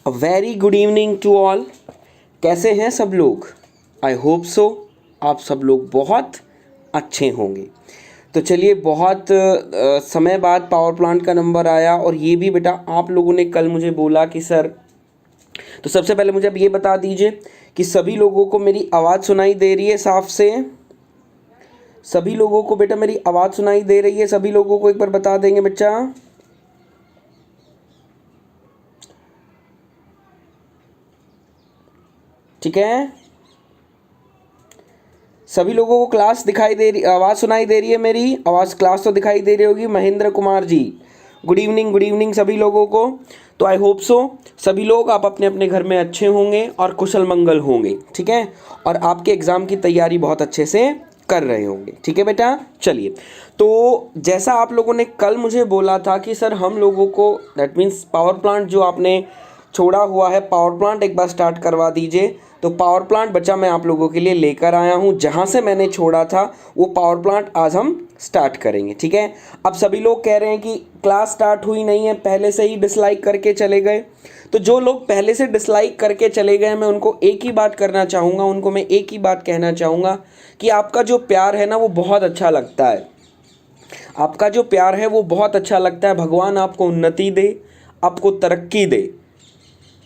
A very good evening to all. कैसे हैं सब लोग? आई होप सो आप सब लोग बहुत अच्छे होंगे। तो चलिए, बहुत समय बाद पावर प्लांट का नंबर आया, और ये भी बेटा आप लोगों ने कल मुझे बोला कि सर, तो सबसे पहले मुझे अब ये बता दीजिए कि सभी लोगों को मेरी आवाज़ सुनाई दे रही है साफ से? सभी लोगों को बेटा मेरी आवाज़ सुनाई दे रही है? सभी लोगों को एक बार बता देंगे बच्चा? ठीक है, सभी लोगों को क्लास दिखाई दे रही, आवाज़ सुनाई दे रही है मेरी? आवाज़ क्लास तो दिखाई दे रही होगी। महेंद्र कुमार जी, गुड इवनिंग सभी लोगों को। तो आई होप सो सभी लोग आप अपने अपने घर में अच्छे होंगे और कुशल मंगल होंगे, ठीक है, और आपके एग्ज़ाम की तैयारी बहुत अच्छे से कर रहे होंगे, ठीक है बेटा। चलिए, तो जैसा आप लोगों ने कल मुझे बोला था कि सर हम लोगों को, दैट मीन्स पावर प्लांट जो आपने छोड़ा हुआ है, पावर प्लांट एक बार स्टार्ट करवा दीजिए। तो पावर प्लांट बच्चा मैं आप लोगों के लिए लेकर आया हूँ, जहाँ से मैंने छोड़ा था वो पावर प्लांट आज हम स्टार्ट करेंगे, ठीक है। अब सभी लोग कह रहे हैं कि क्लास स्टार्ट हुई नहीं है, पहले से ही डिसलाइक करके चले गए। तो जो लोग पहले से डिसलाइक करके चले गए, मैं उनको एक ही बात करना चाहूँगा, उनको मैं एक ही बात कहना चाहूँगा कि आपका जो प्यार है ना, वो बहुत अच्छा लगता है। आपका जो प्यार है वो बहुत अच्छा लगता है। भगवान आपको उन्नति दे, आपको तरक्की दे।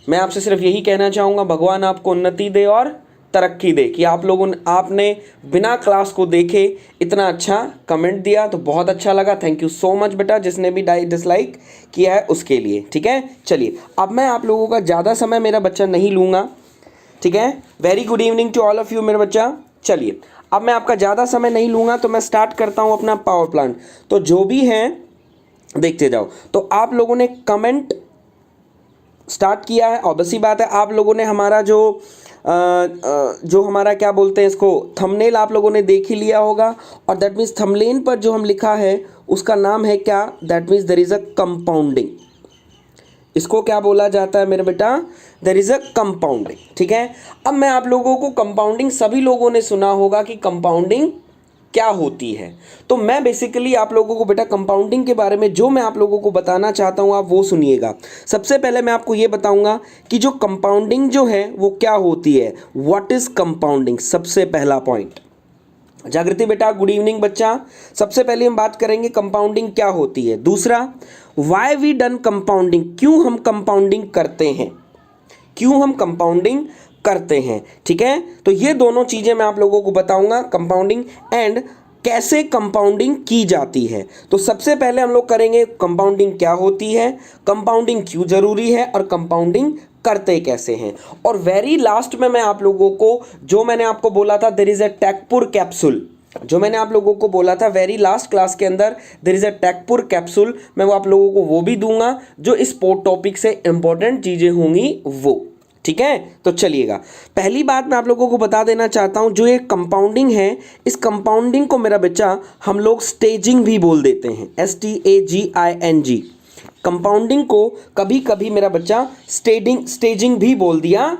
मैं आपसे सिर्फ यही कहना चाहूँगा, भगवान आपको उन्नति दे और तरक्की दे कि आप लोगों ने, आपने बिना क्लास को देखे इतना अच्छा कमेंट दिया, तो बहुत अच्छा लगा। थैंक यू सो मच बेटा, जिसने भी डिसलाइक किया है उसके लिए, ठीक है। चलिए, अब मैं आप लोगों का ज़्यादा समय मेरा बच्चा नहीं लूँगा, ठीक है। Very good evening to all of you मेरे बच्चा। चलिए, अब मैं आपका ज़्यादा समय नहीं लूँगा, तो मैं स्टार्ट करता हूँ अपना पावर प्लांट। तो जो भी हैं देखते जाओ। तो आप लोगों ने कमेंट स्टार्ट किया है, ऑब्वियसली बात है। आप लोगों ने हमारा जो हमारा क्या बोलते हैं इसको, थंबनेल आप लोगों ने देख ही लिया होगा। और दैट मीन्स थंबनेल पर जो हम लिखा है उसका नाम है क्या? That means there is a compounding. इसको क्या बोला जाता है मेरे बेटा? देयर इज़ अ कंपाउंडिंग, ठीक है। अब मैं आप लोगों को कंपाउंडिंग, सभी लोगों ने सुना होगा कि कंपाउंडिंग क्या होती है। तो मैं बेसिकली आप लोगों को बेटा कंपाउंडिंग के बारे में जो मैं आप लोगों को बताना चाहता हूँ, आप वो सुनिएगा। सबसे पहले मैं आपको ये बताऊंगा कि जो कंपाउंडिंग जो है वो क्या होती है। What is compounding? सबसे पहला पॉइंट। जागृति बेटा, गुड इवनिंग बच्चा। सबसे पहले हम बात करेंगे कंपाउंडिंग क्या होती है। दूसरा, व्हाई वी डन कंपाउंडिंग, क्यों हम कंपाउंडिंग करते हैं, क्यों हम कंपाउंडिंग करते हैं, ठीक है। तो ये दोनों चीज़ें मैं आप लोगों को बताऊंगा, कंपाउंडिंग एंड कैसे कंपाउंडिंग की जाती है। तो सबसे पहले हम लोग करेंगे कंपाउंडिंग क्या होती है, कंपाउंडिंग क्यों जरूरी है, और कंपाउंडिंग करते कैसे हैं। और वेरी लास्ट में मैं आप लोगों को, जो मैंने आपको बोला था देयर इज अ टैगपुर कैप्सूल, जो मैंने आप लोगों को बोला था वेरी लास्ट क्लास के अंदर, देयर इज अ टैगपुर कैप्सूल, मैं वो आप लोगों को वो भी दूंगा, जो इस टॉपिक से इंपॉर्टेंट चीज़ें होंगी वो, ठीक है। तो चलिएगा, पहली बात मैं आप लोगों को बता देना चाहता हूं, जो ये कंपाउंडिंग है, इस कंपाउंडिंग को मेरा बच्चा हम लोग स्टेजिंग भी बोल देते हैं, STAGING। कंपाउंडिंग को कभी कभी मेरा बच्चा स्टेजिंग भी बोल दिया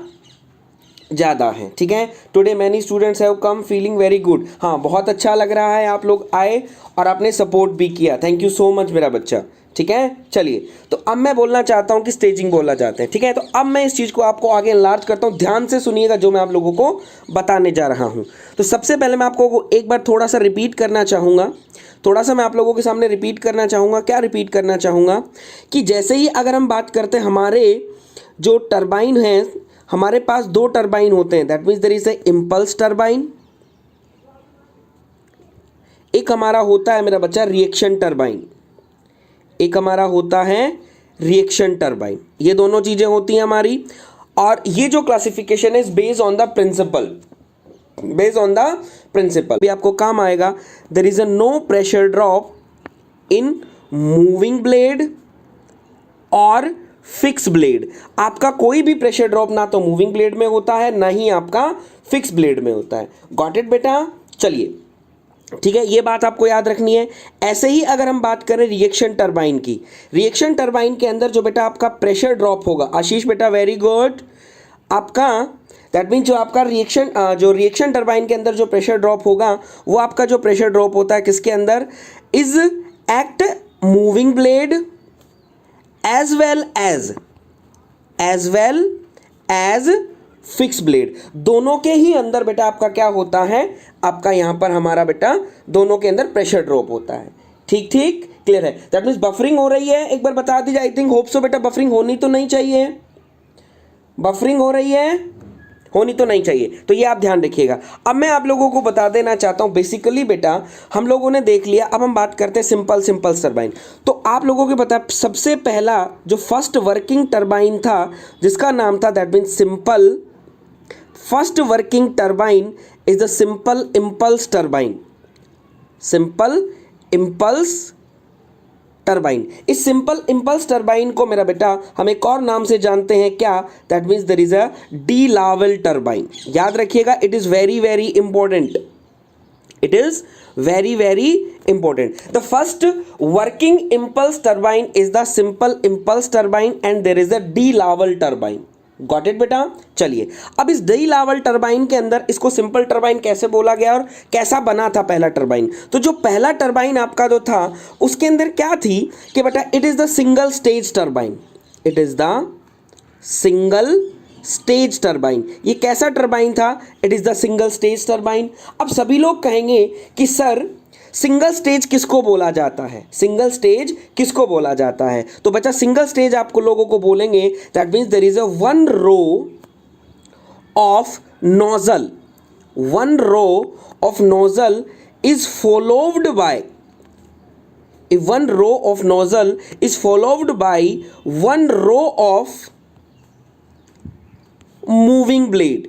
ज़्यादा है, ठीक है। Today many students have come feeling very good. हाँ, बहुत अच्छा लग रहा है, आप लोग आए और आपने सपोर्ट भी किया, थैंक यू सो मच मेरा बच्चा, ठीक है। चलिए, तो अब मैं बोलना चाहता हूँ कि स्टेजिंग बोला जाता है, ठीक है। तो अब मैं इस चीज़ को आपको आगे एनलार्ज करता हूँ, ध्यान से सुनिएगा जो मैं आप लोगों को बताने जा रहा हूँ। तो सबसे पहले मैं आपको एक बार थोड़ा सा रिपीट करना चाहूँगा, थोड़ा सा मैं आप लोगों के सामने रिपीट करना चाहूँगा। क्या रिपीट करना चाहूँगा कि जैसे ही अगर हम बात करते हैं, हमारे जो टरबाइन है, हमारे पास दो टरबाइन होते हैं, that means there is a impulse turbine, एक हमारा होता है मेरा बच्चा रिएक्शन टरबाइन, एक हमारा होता है रिएक्शन टरबाइन। ये दोनों चीजें होती हैं हमारी, और ये जो classification is based on the principle, based on the principle भी आपको काम आएगा। There is a no pressure drop in moving blade और फिक्स ब्लेड। आपका कोई भी प्रेशर ड्रॉप ना तो मूविंग ब्लेड में होता है, ना ही आपका फिक्स ब्लेड में होता है। गॉट इट बेटा? चलिए, ठीक है, ये बात आपको याद रखनी है। ऐसे ही अगर हम बात करें रिएक्शन टरबाइन की, रिएक्शन टरबाइन के अंदर जो बेटा आपका प्रेशर ड्रॉप होगा, आशीष बेटा वेरी गुड, आपका दैट मीन जो आपका रिएक्शन टरबाइन के अंदर जो प्रेशर ड्रॉप होगा, वो आपका जो प्रेशर ड्रॉप होता है किसके अंदर? Is act moving blade as well as well as fix blade, दोनों के ही अंदर बेटा आपका क्या होता है, आपका यहां पर हमारा बेटा दोनों के अंदर प्रेशर ड्रॉप होता है। ठीक ठीक, क्लियर है। दैट मीन्स बफरिंग हो रही है, एक बार बता दीजिए। आई थिंक होप सो बेटा बफरिंग होनी तो नहीं चाहिए, बफरिंग हो रही है, होनी तो नहीं चाहिए, तो ये आप ध्यान रखिएगा। अब मैं आप लोगों को बता देना चाहता हूं, बेसिकली बेटा हम लोगों ने देख लिया, अब हम बात करते हैं सिंपल टरबाइन। तो आप लोगों को पता है सबसे पहला जो फर्स्ट वर्किंग टरबाइन था जिसका नाम था, that means simple, first working turbine is the simple impulse turbine, simple impulse turbine. इस सिंपल इंपल्स टरबाइन को मेरा बेटा हम एक और नाम से जानते हैं, क्या, that means there is a De Laval turbine. याद रखिएगा, it is very very important, it is very very important. The first working impulse turbine is the simple impulse turbine and there is a De Laval turbine. Got it बेटा। चलिए, अब इस D Laval turbine के अंदर इसको simple turbine कैसे बोला गया और कैसा बना था पहला टरबाइन। तो जो पहला टरबाइन आपका जो था उसके अंदर क्या थी कि बेटा it is the single stage turbine, it is the single stage turbine. ये कैसा टरबाइन था, it is the single stage turbine. अब सभी लोग कहेंगे कि सर सिंगल स्टेज किसको बोला जाता है, सिंगल स्टेज किसको बोला जाता है। तो बच्चा सिंगल स्टेज आपको लोगों को बोलेंगे that means there is a one row of nozzle, one row of nozzle is followed by, one row of nozzle is followed by one row of moving blade.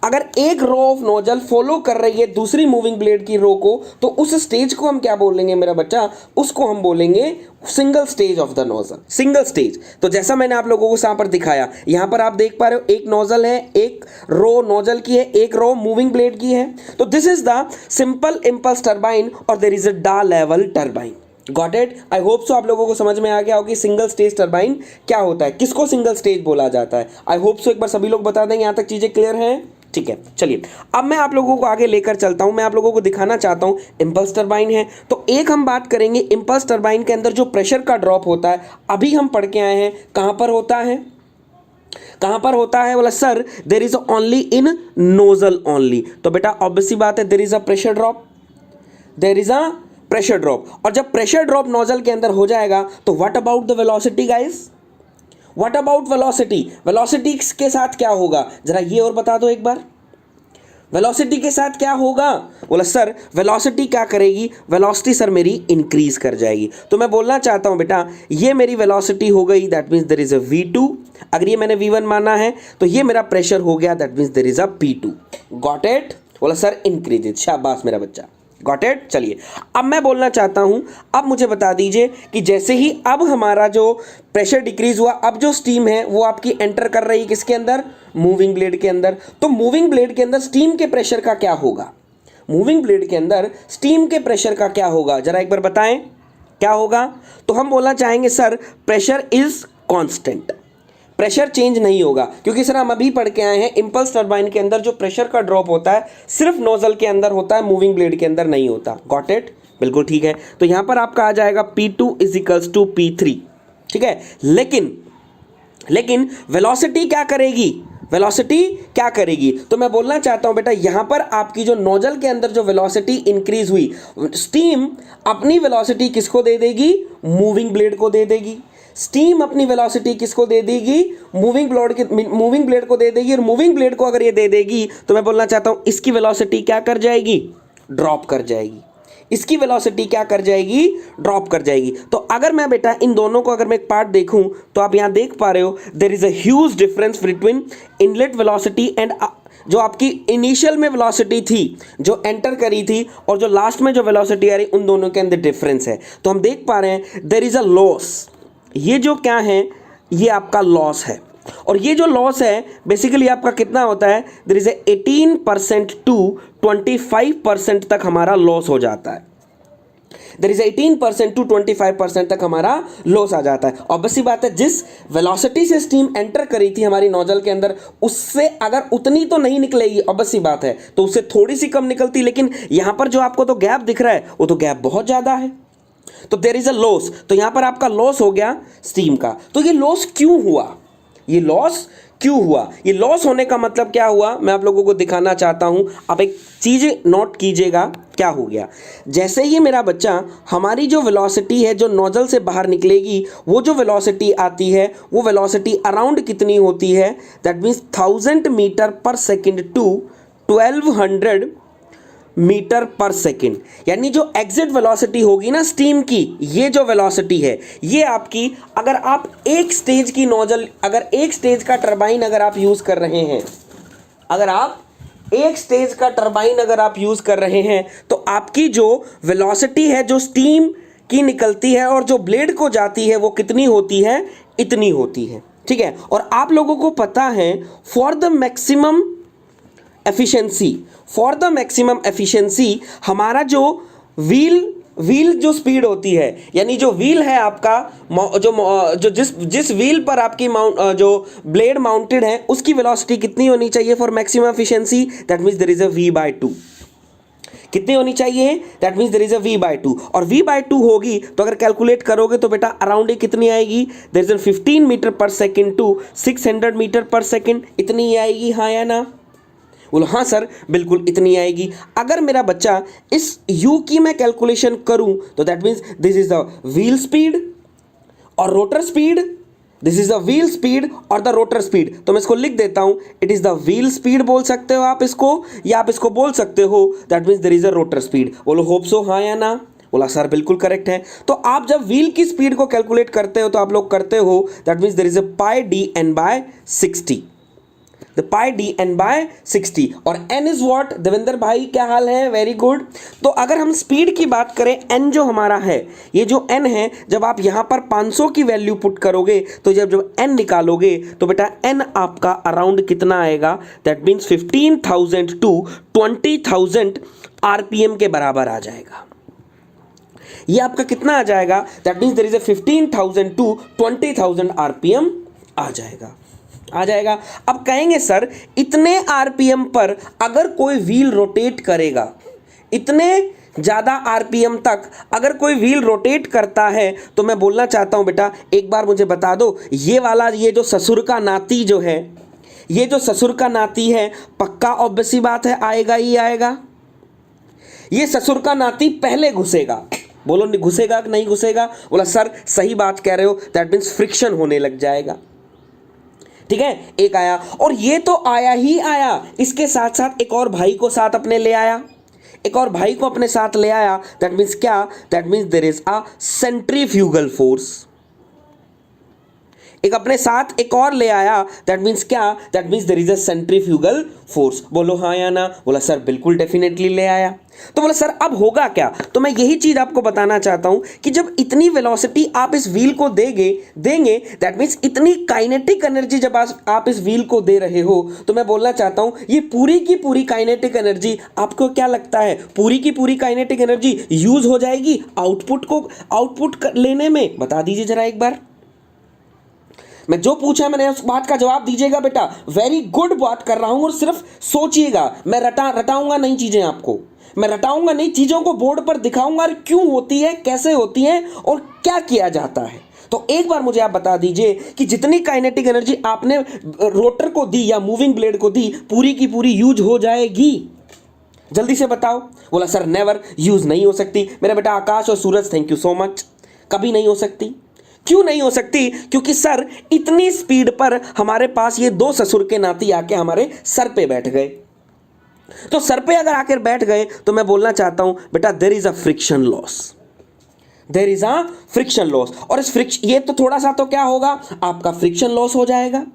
अगर एक रो ऑफ नोजल फॉलो कर रही है दूसरी moving blade की रो को, तो उस स्टेज को हम क्या बोलेंगे मेरा बच्चा, उसको हम बोलेंगे single stage of the nozzle, single stage. तो जैसा मैंने आप लोगों को यहां पर दिखाया, यहां पर आप देख पा रहे हो एक नोजल है, एक रो नोजल की है, एक रो मूविंग ब्लेड की है। तो this is the simple impulse turbine और there is a De Laval turbine. Got it. I hope so आप लोगों को समझ में आ गया होगा सिंगल स्टेज टरबाइन क्या होता है, किसको सिंगल स्टेज बोला जाता है। आई होप सो एक बार सभी लोग बता देंगे, यहां तक चीजें क्लियर हैं। ठीक है, चलिए अब मैं आप लोगों को आगे लेकर चलता हूं, मैं आप लोगों को दिखाना चाहता हूं इंपल्स टरबाइन है। तो एक हम बात करेंगे इंपल्स टरबाइन के अंदर जो प्रेशर का ड्रॉप होता है, अभी हम पढ़ के आए हैं, कहां पर होता है, कहां पर होता है, बोला sir there is only in nozzle only. तो बेटा ऑब्वियस सी बात है, there is a pressure drop, there is a pressure drop. और जब प्रेशर ड्रॉप नोजल के अंदर हो जाएगा तो what about the velocity guys, what about velocity, velocity के साथ क्या होगा, जरा ये और बता दो एक बार, वेलोसिटी के साथ क्या होगा। बोला सर वेलोसिटी क्या करेगी, वेलोसिटी सर मेरी इंक्रीज कर जाएगी। तो मैं बोलना चाहता हूं बेटा ये मेरी वेलोसिटी हो गई, that means there is a v2। अगर ये मैंने v1 माना है तो ये मेरा प्रेशर हो गया, that means there is a p2। Got it. बोला सर इंक्रीज, शाबाश मेरा बच्चा, गॉट इट। चलिए अब मैं बोलना चाहता हूं, अब मुझे बता दीजिए कि जैसे ही अब हमारा जो प्रेशर डिक्रीज हुआ, अब जो स्टीम है वो आपकी एंटर कर रही है किसके अंदर, मूविंग ब्लेड के अंदर। तो मूविंग ब्लेड के अंदर स्टीम के प्रेशर का क्या होगा, मूविंग ब्लेड के अंदर स्टीम के प्रेशर का क्या होगा, जरा एक बार बताएं क्या होगा। तो हम बोलना चाहेंगे sir pressure is constant, pressure change नहीं होगा, क्योंकि सर हम अभी पढ़ के आए हैं इंपल्स टरबाइन के अंदर जो प्रेशर का ड्रॉप होता है सिर्फ नोजल के अंदर होता है, मूविंग ब्लेड के अंदर नहीं होता। गॉट इट, बिल्कुल ठीक है। तो यहां पर आपका आ जाएगा P2 is equals to P3, ठीक है। लेकिन वेलोसिटी क्या करेगी, वेलोसिटी क्या करेगी। तो मैं बोलना चाहता हूं बेटा यहां पर आपकी जो नोजल के अंदर जो वेलोसिटी इंक्रीज हुई, स्टीम अपनी वेलोसिटी किसको दे देगी, मूविंग ब्लेड को दे देगी। स्टीम अपनी वेलोसिटी किसको दे देगी, मूविंग ब्लेड को दे देगी। और मूविंग ब्लेड को अगर ये दे देगी तो मैं बोलना चाहता हूं इसकी वेलोसिटी क्या कर जाएगी, ड्रॉप कर जाएगी। इसकी वेलोसिटी क्या कर जाएगी, ड्रॉप कर जाएगी। तो अगर मैं बेटा इन दोनों को अगर मैं एक पार्ट देखूं तो आप यहां देख पा रहे हो there is a huge difference between inlet velocity and जो आपकी इनिशियल में वेलोसिटी थी जो एंटर करी थी और जो लास्ट में जो वेलोसिटी आ रही, उन दोनों के अंदर डिफरेंस है। तो हम देख पा रहे हैं देयर इज अ लॉस, ये जो क्या है ये आपका लॉस है। और ये जो लॉस है बेसिकली आपका कितना होता है, देयर इज 18% टू 25% तक हमारा लॉस हो जाता है। देयर इज 18% टू 25% तक हमारा लॉस आ जाता है। ऑब्वियसली बात है जिस वेलोसिटी से स्टीम एंटर करी थी हमारी नोजल के अंदर, उससे अगर उतनी तो नहीं निकलेगी, ऑब्वियसली बात है, तो उससे थोड़ी सी कम निकलती। लेकिन यहां पर जो आपको तो गैप दिख रहा है वो तो गैप बहुत ज्यादा है, तो देयर इज अ लॉस। तो यहां पर आपका लॉस हो गया स्टीम का। तो ये लॉस क्यों हुआ, ये लॉस क्यों हुआ? ये लॉस होने का मतलब क्या हुआ मैं आप लोगों को दिखाना चाहता हूं। आप एक चीज़ नोट कीजिएगा क्या हो गया। जैसे ही मेरा बच्चा हमारी जो वेलोसिटी है जो नोजल से बाहर निकलेगी, वो जो वेलोसिटी आती है वो वेलोसिटी अराउंड कितनी होती है? दैट मीन्स 1000 मीटर पर सेकेंड टू 1200 मीटर पर सेकेंड। यानी जो एग्जिट वेलोसिटी होगी ना स्टीम की, ये जो वेलोसिटी है ये आपकी, अगर आप एक स्टेज की नोजल, अगर एक स्टेज का टरबाइन अगर आप यूज कर रहे हैं, अगर आप एक स्टेज का टरबाइन अगर आप यूज कर रहे हैं, तो आपकी जो वेलोसिटी है जो स्टीम की निकलती है और जो ब्लेड को जाती है वो कितनी होती है? इतनी होती है। ठीक है। और आप लोगों को पता है फॉर द मैक्सिमम एफिशिएंसी हमारा जो व्हील जो स्पीड होती है, यानी जो व्हील है आपका, जो जिस व्हील पर आपकी जो ब्लेड माउंटेड है उसकी वेलोसिटी कितनी होनी चाहिए for maximum efficiency? That means there is a v/2। कितनी होनी चाहिए? That means there is a v/2। और v/2 होगी तो अगर कैलकुलेट करोगे तो बेटा अराउंड कितनी आएगी? देयर इज 15 मीटर पर सेकेंड टू 600 मीटर पर सेकेंड। इतनी आएगी, हाँ या ना? बोलो हाँ सर बिल्कुल इतनी आएगी। अगर मेरा बच्चा इस u की मैं कैलकुलेशन करूं तो that means this is the wheel speed और rotor speed, this is the wheel speed और द रोटर स्पीड। तो मैं इसको लिख देता हूं, it is the wheel speed बोल सकते हो आप इसको, या आप इसको बोल सकते हो that means there is a rotor speed. बोलो होप सो, हाँ या ना? बोला सर बिल्कुल करेक्ट है। तो आप जब व्हील की स्पीड को कैलकुलेट करते हो तो आप लोग करते हो that means there is a pi dn/60, the pi dn/60। और n इज व्हाट? देवेंद्र भाई क्या हाल है? Very good. तो अगर हम स्पीड की बात करें, n जो हमारा है, ये जो n है, जब आप यहां पर 500 की वैल्यू पुट करोगे तो जब n निकालोगे तो बेटा n आपका अराउंड कितना आएगा? दैट मीन्स 15,000 टू 20,000 आरपीएम के बराबर आ जाएगा। ये आपका कितना आ जाएगा? That means there is a 15,000 to 20,000 RPM आ जाएगा। अब कहेंगे सर इतने आरपीएम पर अगर कोई व्हील रोटेट करेगा, इतने ज़्यादा आरपीएम तक अगर कोई व्हील रोटेट करता है, तो मैं बोलना चाहता हूं बेटा एक बार मुझे बता दो, ये वाला ये जो ससुर का नाती जो है, ये जो ससुर का नाती है, पक्का ऑब्वियस सी बात है आएगा ही आएगा। ये ससुर का नाती पहले घुसेगा। बोलो घुसेगा कि नहीं घुसेगा? बोला सर सही बात कह रहे हो, दैट मीन्स फ्रिक्शन होने लग जाएगा। ठीक है, एक आया। और ये तो आया ही आया, इसके साथ साथ एक और भाई को साथ अपने ले आया, एक और भाई को अपने साथ ले आया। दैट मीन्स क्या? That means there is a centrifugal force. एक अपने साथ एक और ले आया, दैट मीन्स क्या? That means there is a centrifugal force. बोलो हाँ या ना? बोला सर बिल्कुल डेफिनेटली ले आया। तो बोला सर अब होगा क्या? तो मैं यही चीज आपको बताना चाहता हूं कि जब इतनी वेलोसिटी आप इस व्हील को देंगे दैट मीन्स इतनी काइनेटिक एनर्जी जब आप इस व्हील को दे रहे हो, तो मैं बोलना चाहता हूं ये पूरी की पूरी काइनेटिक एनर्जी, आपको क्या लगता है पूरी की पूरी काइनेटिक एनर्जी यूज हो जाएगी आउटपुट लेने में? बता दीजिए जरा एक बार। मैं जो पूछा मैंने उस बात का जवाब दीजिएगा बेटा। वेरी गुड बात कर रहा हूं और सिर्फ सोचिएगा, मैं रटाऊंगा नहीं चीजें आपको, मैं रटाऊंगा नहीं चीजों को बोर्ड पर दिखाऊंगा क्यों होती है, कैसे होती है और क्या किया जाता है। तो एक बार मुझे आप बता दीजिए कि जितनी काइनेटिक एनर्जी आपने रोटर को दी या मूविंग ब्लेड को दी, पूरी की पूरी यूज हो जाएगी? जल्दी से बताओ। बोला सर नेवर, यूज नहीं हो सकती। मेरा बेटा आकाश और सूरज थैंक यू सो मच। कभी नहीं हो सकती। क्यों नहीं हो सकती? क्योंकि सर इतनी स्पीड पर हमारे पास ये दो ससुर के नाती आके हमारे सर पे बैठ गए। तो सर पे अगर आकर बैठ गए तो मैं बोलना चाहता हूं बेटा there is a friction loss, there is a friction loss. और इस फ्रिक्शन, ये तो थोड़ा सा तो क्या होगा आपका फ्रिक्शन लॉस हो जाएगा,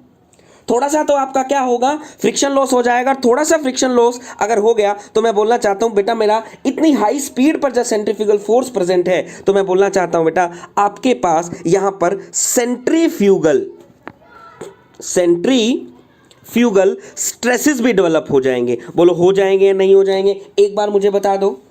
थोड़ा सा तो आपका क्या होगा फ्रिक्शन लॉस हो जाएगा। थोड़ा सा फ्रिक्शन लॉस अगर हो गया तो मैं बोलना चाहता हूं बेटा मेरा इतनी हाई स्पीड पर जब सेंट्रीफ्यूगल फोर्स प्रेजेंट है, तो मैं बोलना चाहता हूं बेटा आपके पास यहां पर सेंट्रीफ्यूगल स्ट्रेसेस भी डेवलप हो जाएंगे। बोलो हो जाएंगे या नहीं हो जाएंगे? एक बार मुझे बता दो।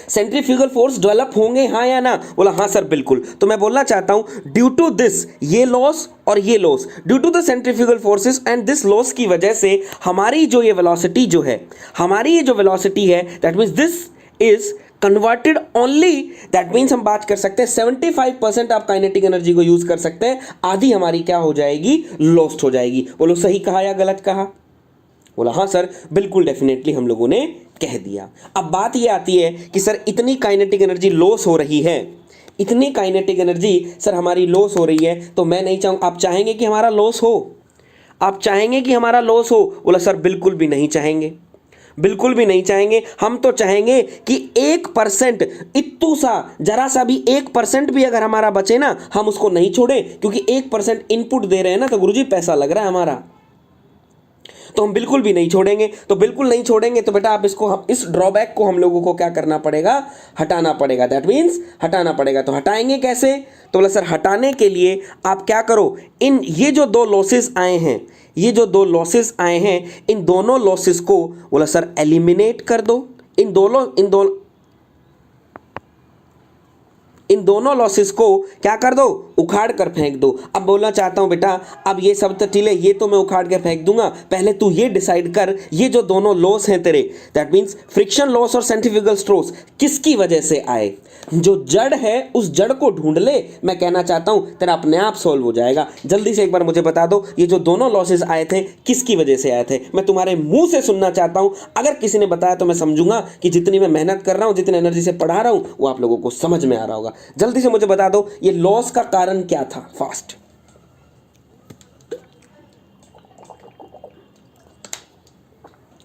सेंट्रीफ्यूगल फोर्स डेवलप होंगे हाँ या ना? बोला हाँ सर बिल्कुल। तो मैं बोलना चाहता हूं ड्यू टू दिस, ये लॉस और ये loss, due to the centrifugal forces and this loss की वजह से हमारी जो ये वेलोसिटी जो है, हमारी ये जो वेलोसिटी है that means this is converted only, that means हम बात कर सकते हैं 75% आप काइनेटिक एनर्जी को यूज कर सकते हैं, आधी हमारी क्या हो जाएगी, लॉस्ट हो जाएगी। बोलो सही कहा या गलत कहा? बोला हाँ सर, बिल्कुल डेफिनेटली हम लोगों ने कह दिया। अब बात ये आती है कि सर इतनी काइनेटिक एनर्जी लॉस हो रही है, इतनी काइनेटिक एनर्जी सर हमारी लॉस हो रही है, तो मैं नहीं चाहूँ, आप चाहेंगे कि हमारा लॉस हो? आप चाहेंगे कि हमारा लॉस हो? बोला सर बिल्कुल भी नहीं चाहेंगे, बिल्कुल भी नहीं चाहेंगे। हम तो चाहेंगे कि 1% इत्तू सा, जरा सा भी 1% भी अगर हमारा बचे ना, हम उसको नहीं छोड़ें, क्योंकि 1% इनपुट दे रहे हैं ना, तो गुरुजी पैसा लग रहा है हमारा, तो हम बिल्कुल भी नहीं छोड़ेंगे। तो बिल्कुल नहीं छोड़ेंगे तो बेटा आप इसको, हम इस ड्रॉबैक को हम लोगों को क्या करना पड़ेगा, हटाना पड़ेगा। दैट मीन्स हटाना पड़ेगा। तो हटाएंगे कैसे? तो बोला सर हटाने के लिए आप क्या करो, इन ये जो दो लॉसेस आए हैं, ये जो दो लॉसेस आए हैं, इन दोनों लॉसेस को बोला सर एलिमिनेट कर दो। इन दोनों लॉसेस को क्या कर दो, उखाड़ कर फेंक दो। अब बोलना चाहता हूं बेटा, अब ये सब तो ठीक है, ये तो मैं उखाड़ के फेंक दूंगा, पहले तू ये डिसाइड कर, ये जो दोनों लॉस हैं तेरे, दैट मींस फ्रिक्शन लॉस और सेंट्रीफ्यूगल स्ट्रेस, किसकी वजह से आए? जो जड़ है उस जड़ को ढूंढ ले। मैं कहना चाहता हूं तेरा अपने आप सॉल्व हो जाएगा। जल्दी से एक बार मुझे बता दो, ये जो दोनों लॉसेस आए थे किसकी वजह से आए थे? मैं तुम्हारे मुंह से सुनना चाहता हूं। अगर किसी ने बताया तो मैं समझूंगा कि जितनी मैं मेहनत कर रहा हूं, जितनी एनर्जी से पढ़ा रहा हूं, वो आप लोगों को समझ में आ रहा होगा। जल्दी से मुझे बता दो ये लॉस का कारण क्या था? फास्ट,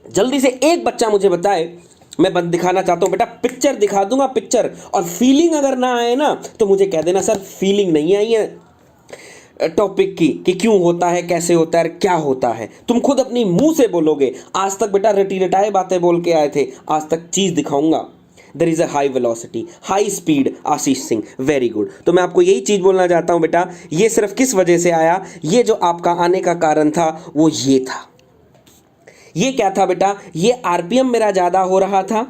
जल्दी से एक बच्चा मुझे बताए। मैं बंद दिखाना चाहता हूं बेटा, पिक्चर दिखा दूंगा, पिक्चर, और फीलिंग अगर ना आए ना तो मुझे कह देना सर फीलिंग नहीं आई है टॉपिक की, कि क्यों होता है, कैसे होता है, क्या होता है। तुम खुद अपनी मुंह से बोलोगे। आज तक बेटा रटी रटाए बातें बोल के आए थे, आज तक चीज दिखाऊंगा। There is a high velocity, high speed, Ashish Singh, very good. तो मैं आपको यही चीज बोलना चाहता हूं बेटा, ये सिर्फ किस वजह से आया, ये जो आपका आने का कारण था वो ये था। ये क्या था बेटा? ये आरपीएम मेरा ज्यादा हो रहा था,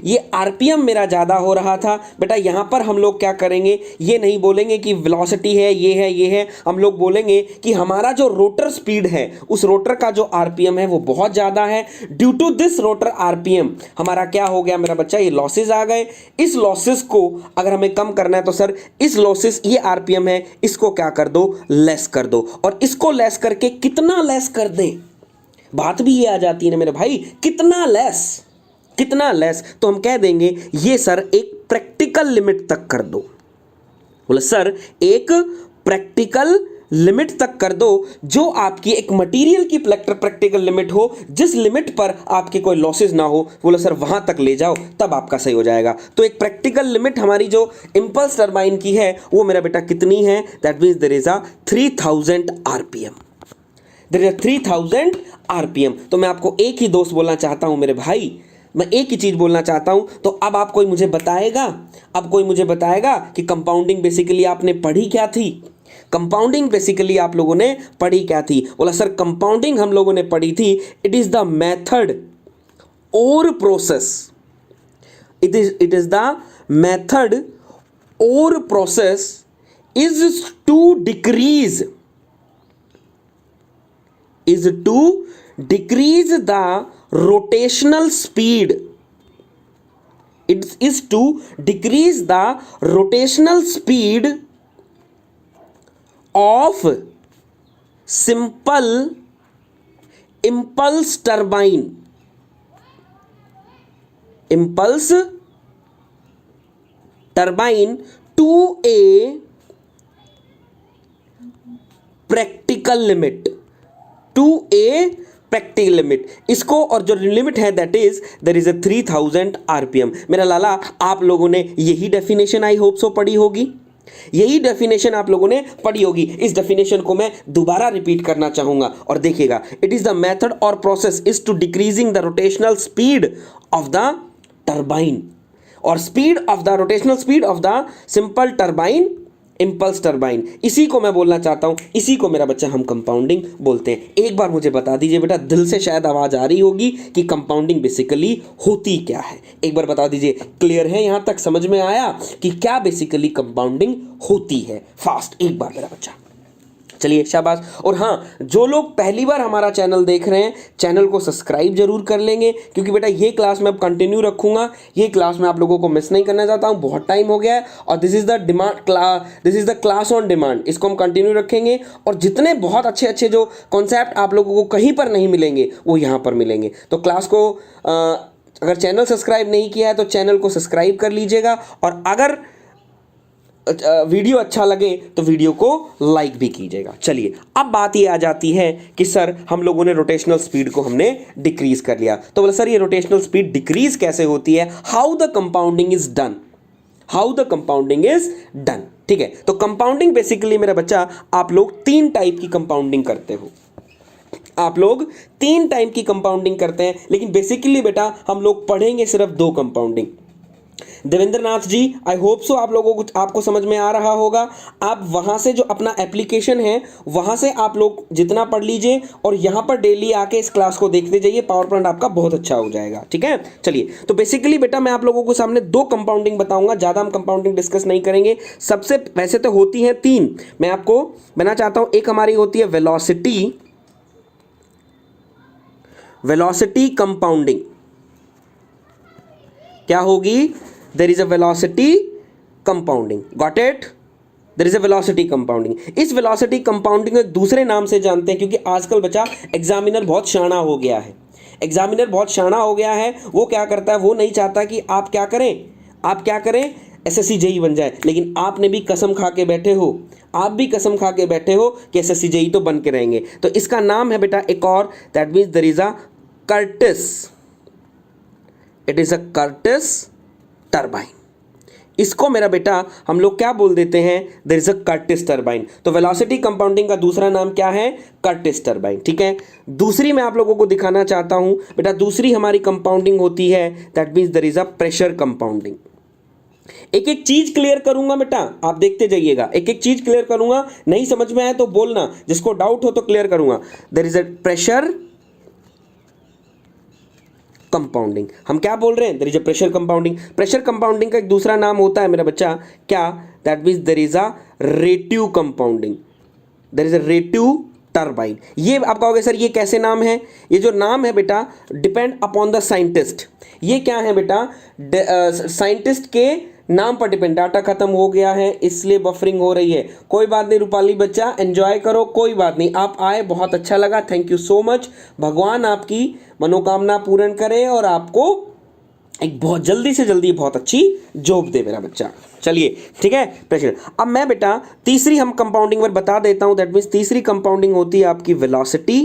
ये आरपीएम मेरा ज्यादा हो रहा था। बेटा यहां पर हम लोग क्या करेंगे, ये नहीं बोलेंगे कि वेलोसिटी है, ये है, हम लोग बोलेंगे कि हमारा जो रोटर स्पीड है, उस रोटर का जो आरपीएम है वो बहुत ज्यादा है। Due to this rotor RPM हमारा क्या हो गया मेरा बच्चा, ये लॉसेस आ गए। इस लॉसेस को अगर हमें कम करना है तो सर इस लॉसेस, ये आरपीएम है, इसको क्या कर दो, लेस कर दो। और इसको लेस करके कितना लेस कर दें, बात भी ये आ जाती है ना मेरे भाई, कितना लेस, कितना लेस? तो हम कह देंगे ये सर एक प्रैक्टिकल लिमिट तक कर दो। बोले सर एक प्रैक्टिकल लिमिट तक कर दो, जो आपकी एक मटेरियल की प्रैक्टिकल लिमिट हो, जिस लिमिट पर आपके कोई लॉसेस ना हो। बोले सर वहां तक ले जाओ, तब आपका सही हो जाएगा। तो एक प्रैक्टिकल लिमिट हमारी जो इंपल्स टरबाइन की है वो मेरा बेटा कितनी है? That means there is a 3000 RPM, there is 3000 RPM. तो मैं आपको एक ही दोस्त बोलना चाहता हूं मेरे भाई, मैं एक ही चीज बोलना चाहता हूं। तो अब आप कोई मुझे बताएगा, अब कोई मुझे बताएगा कि कंपाउंडिंग बेसिकली आपने पढ़ी क्या थी? कंपाउंडिंग बेसिकली आप लोगों ने पढ़ी क्या थी? बोला सर कंपाउंडिंग हम लोगों ने पढ़ी थी, इट इज द मेथड और process, it is the method और process is to decrease, is to decrease the rotational speed. It is to decrease the rotational speed of simple impulse turbine. Impulse turbine to a practical limit, to a practical limit. इसको और जो limit है that is there is a 3000 RPM. मेरा लाला आप लोगों ने यही डेफिनेशन आई होप सो पढ़ी होगी, यही डेफिनेशन आप लोगों ने पढ़ी होगी। इस डेफिनेशन को मैं दोबारा रिपीट करना चाहूंगा और देखिएगा, इट इज द मेथड और process is to decreasing the rotational speed of the turbine, और speed of the rotational speed of the simple turbine, impulse turbine. इसी को मैं बोलना चाहता हूं, इसी को मेरा बच्चा हम कंपाउंडिंग बोलते हैं। एक बार मुझे बता दीजिए बेटा, दिल से शायद आवाज आ रही होगी कि कंपाउंडिंग बेसिकली होती क्या है। एक बार बता दीजिए, क्लियर है? यहां तक समझ में आया कि क्या बेसिकली कंपाउंडिंग होती है? फास्ट एक बार मेरा बच्चा, चलिए शाबाश। और हाँ, जो लोग पहली बार हमारा चैनल देख रहे हैं, चैनल को सब्सक्राइब जरूर कर लेंगे, क्योंकि बेटा ये क्लास मैं अब कंटिन्यू रखूंगा। ये क्लास मैं आप लोगों को मिस नहीं करना चाहता हूँ, बहुत टाइम हो गया है। और this is the class on demand, इसको हम कंटिन्यू रखेंगे। और जितने बहुत अच्छे अच्छे जो कॉन्सेप्ट आप लोगों को कहीं पर नहीं मिलेंगे, वो यहाँ पर मिलेंगे। तो क्लास को अगर चैनल सब्सक्राइब नहीं किया है तो चैनल को सब्सक्राइब कर लीजिएगा, और अगर वीडियो अच्छा लगे तो वीडियो को लाइक भी कीजिएगा। चलिए, अब बात ये आ जाती है कि सर हम लोगों ने रोटेशनल स्पीड को हमने डिक्रीज कर लिया। तो बोले सर ये रोटेशनल स्पीड डिक्रीज कैसे होती है, how the compounding is done, how the compounding is done. ठीक है, तो कंपाउंडिंग बेसिकली मेरा बच्चा आप लोग 3 टाइप की कंपाउंडिंग करते हो। आप लोग 3 टाइप की कंपाउंडिंग करते हैं, लेकिन बेसिकली बेटा हम लोग पढ़ेंगे सिर्फ 2 compounding. Devendra Nath ji, I hope so आप लोगों को आपको समझ में आ रहा होगा। आप वहां से जो अपना एप्लीकेशन है वहां से आप लोग जितना पढ़ लीजिए, और यहां पर डेली आके इस क्लास को देखते जाइए, पावर पॉइंट आपका बहुत अच्छा हो जाएगा। ठीक है, चलिए, तो बेसिकली बेटा मैं आप लोगों को सामने 2 कंपाउंडिंग बताऊंगा, ज्यादा हम कंपाउंडिंग डिस्कस नहीं करेंगे। सबसे वैसे तो होती है 3, मैं आपको बताना चाहता हूं। एक हमारी होती है वेलोसिटी कंपाउंडिंग। क्या होगी? There is a velocity compounding. Got it? There is a velocity compounding. इस velocity compounding को एक दूसरे नाम से जानते हैं, क्योंकि आजकल बच्चा एग्जामिनर बहुत शाना हो गया है। एग्जामिनर बहुत शाना हो गया है, वो क्या करता है, वो नहीं चाहता कि आप क्या करें, एसएससी जेई बन जाए। लेकिन आपने भी कसम खा के बैठे हो, आप भी कसम खा के बैठे हो कि एसएससी जेई तो बन के रहेंगे। तो इसका नाम है बेटा एक और, that means there is a Curtis, it is a Curtis turbine. इसको मेरा बेटा हम लोग क्या बोल देते हैं, there is a Curtis turbine. तो वेलोसिटी कंपाउंडिंग का दूसरा नाम क्या है, कर्टिस टरबाइन। ठीक है, दूसरी मैं आप लोगों को दिखाना चाहता हूं बेटा, दूसरी हमारी कंपाउंडिंग होती है, that means there is a pressure compounding. एक एक चीज क्लियर करूंगा बेटा, आप देखते जाइएगा, एक एक चीज क्लियर करूंगा। नहीं समझ में आए तो बोलना, जिसको डाउट हो तो क्लियर करूंगा। There is a pressure compounding. हम क्या बोल रहे हैं, there is a pressure compounding. Pressure compounding का एक दूसरा नाम होता है मेरा बच्चा, क्या, that means there is a Rateau compounding, there is a Rateau turbine. ये आप कहोगे सर ये कैसे नाम है, ये जो नाम है बेटा डिपेंड अपॉन द साइंटिस्ट। ये क्या है बेटा, साइंटिस्ट के नाम पर डिपेंड। डाटा खत्म हो गया है इसलिए बफरिंग हो रही है, कोई बात नहीं रूपाली बच्चा, एंजॉय करो, कोई बात नहीं। आप आए, बहुत अच्छा लगा, थैंक यू सो मच। भगवान आपकी मनोकामना पूर्ण करे और आपको एक बहुत जल्दी से जल्दी बहुत अच्छी जॉब दे मेरा बच्चा। चलिए ठीक है, प्रेशर। अब मैं बेटा तीसरी हम कंपाउंडिंग पर बता देता हूं, दैट मीन्स तीसरी कंपाउंडिंग होती है आपकी velocity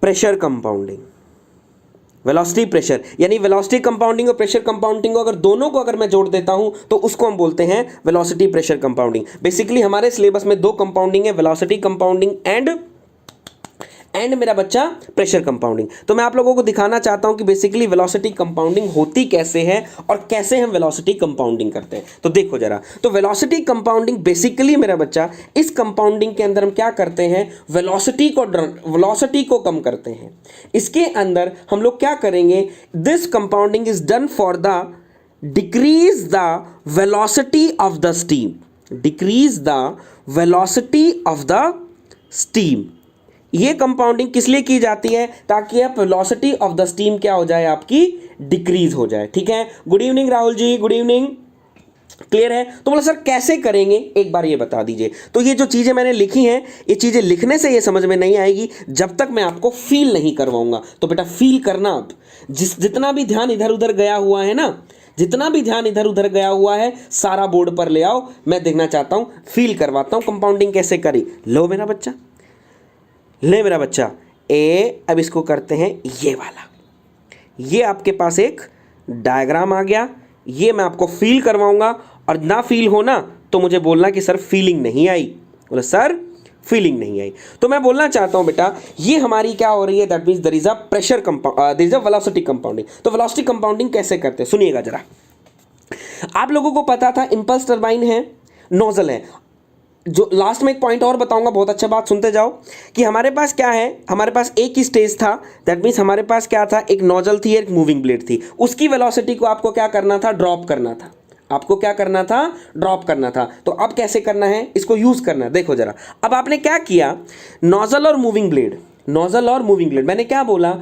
pressure compounding. Velocity pressure, यानी वेलोसिटी कंपाउंडिंग और प्रेशर कंपाउंडिंग को अगर दोनों को अगर मैं जोड़ देता हूं तो उसको हम बोलते हैं वेलोसिटी प्रेशर कंपाउंडिंग। बेसिकली हमारे सिलेबस में 2 कंपाउंडिंग है, वेलोसिटी कंपाउंडिंग एंड मेरा बच्चा प्रेशर कंपाउंडिंग। तो मैं आप लोगों को दिखाना चाहता हूं कि बेसिकली वेलोसिटी कंपाउंडिंग होती कैसे है और कैसे हम वेलोसिटी कंपाउंडिंग करते हैं। तो देखो जरा, तो वेलोसिटी कंपाउंडिंग बेसिकली मेरा बच्चा, इस कंपाउंडिंग के अंदर हम क्या करते हैं, वेलोसिटी को कम करते हैं। इसके अंदर हम लोग क्या करेंगे, this compounding is done for the decrease the velocity of the steam, decrease the velocity of the steam. ये कंपाउंडिंग किस लिए की जाती है, ताकि आप वेलोसिटी ऑफ द स्टीम क्या हो जाए, आपकी डिक्रीज हो जाए। ठीक है, good evening Rahul ji, good evening, clear है। तो बोला सर कैसे करेंगे, एक बार ये बता दीजिए। तो ये जो चीजें मैंने लिखी हैं, ये चीजें लिखने से ये समझ में नहीं आएगी जब तक मैं आपको फील नहीं करवाऊंगा। तो बेटा फील करना, आप जितना भी ध्यान इधर उधर गया हुआ है ना, जितना भी ध्यान इधर उधर गया हुआ है सारा बोर्ड पर ले आओ, मैं देखना चाहता हूं, फील करवाता हूं कंपाउंडिंग कैसे करी। लो मेरा बच्चा, ले मेरा बच्चा, अब इसको करते हैं ये वाला। ये आपके पास एक डायग्राम आ गया, ये मैं आपको फील करवाऊंगा, और ना फील हो ना तो मुझे बोलना कि सर फीलिंग नहीं आई, बोला सर फीलिंग नहीं आई। तो मैं बोलना चाहता हूं बेटा, ये हमारी क्या हो रही है, that means there is a pressure compound, there is a velocity compounding. तो वेलोसिटी कंपाउंडिंग कैसे करते हैं सुनिएगा जरा। आप लोगों को पता था इंपल्स टरबाइन है, नोजल है। जो लास्ट में एक पॉइंट और बताऊंगा, बहुत अच्छा बात सुनते जाओ, कि हमारे पास क्या है, हमारे पास एक ही स्टेज था, दैट मीन्स हमारे पास क्या था, एक नोजल थी, एक मूविंग ब्लेड थी। उसकी वेलोसिटी को आपको क्या करना था, ड्रॉप करना था। आपको क्या करना था, ड्रॉप करना था। तो अब कैसे करना है, इसको यूज करना है। देखो जरा, अब आपने क्या किया, नोजल और मूविंग ब्लेड, नोजल और मूविंग ब्लेड, मैंने क्या बोला,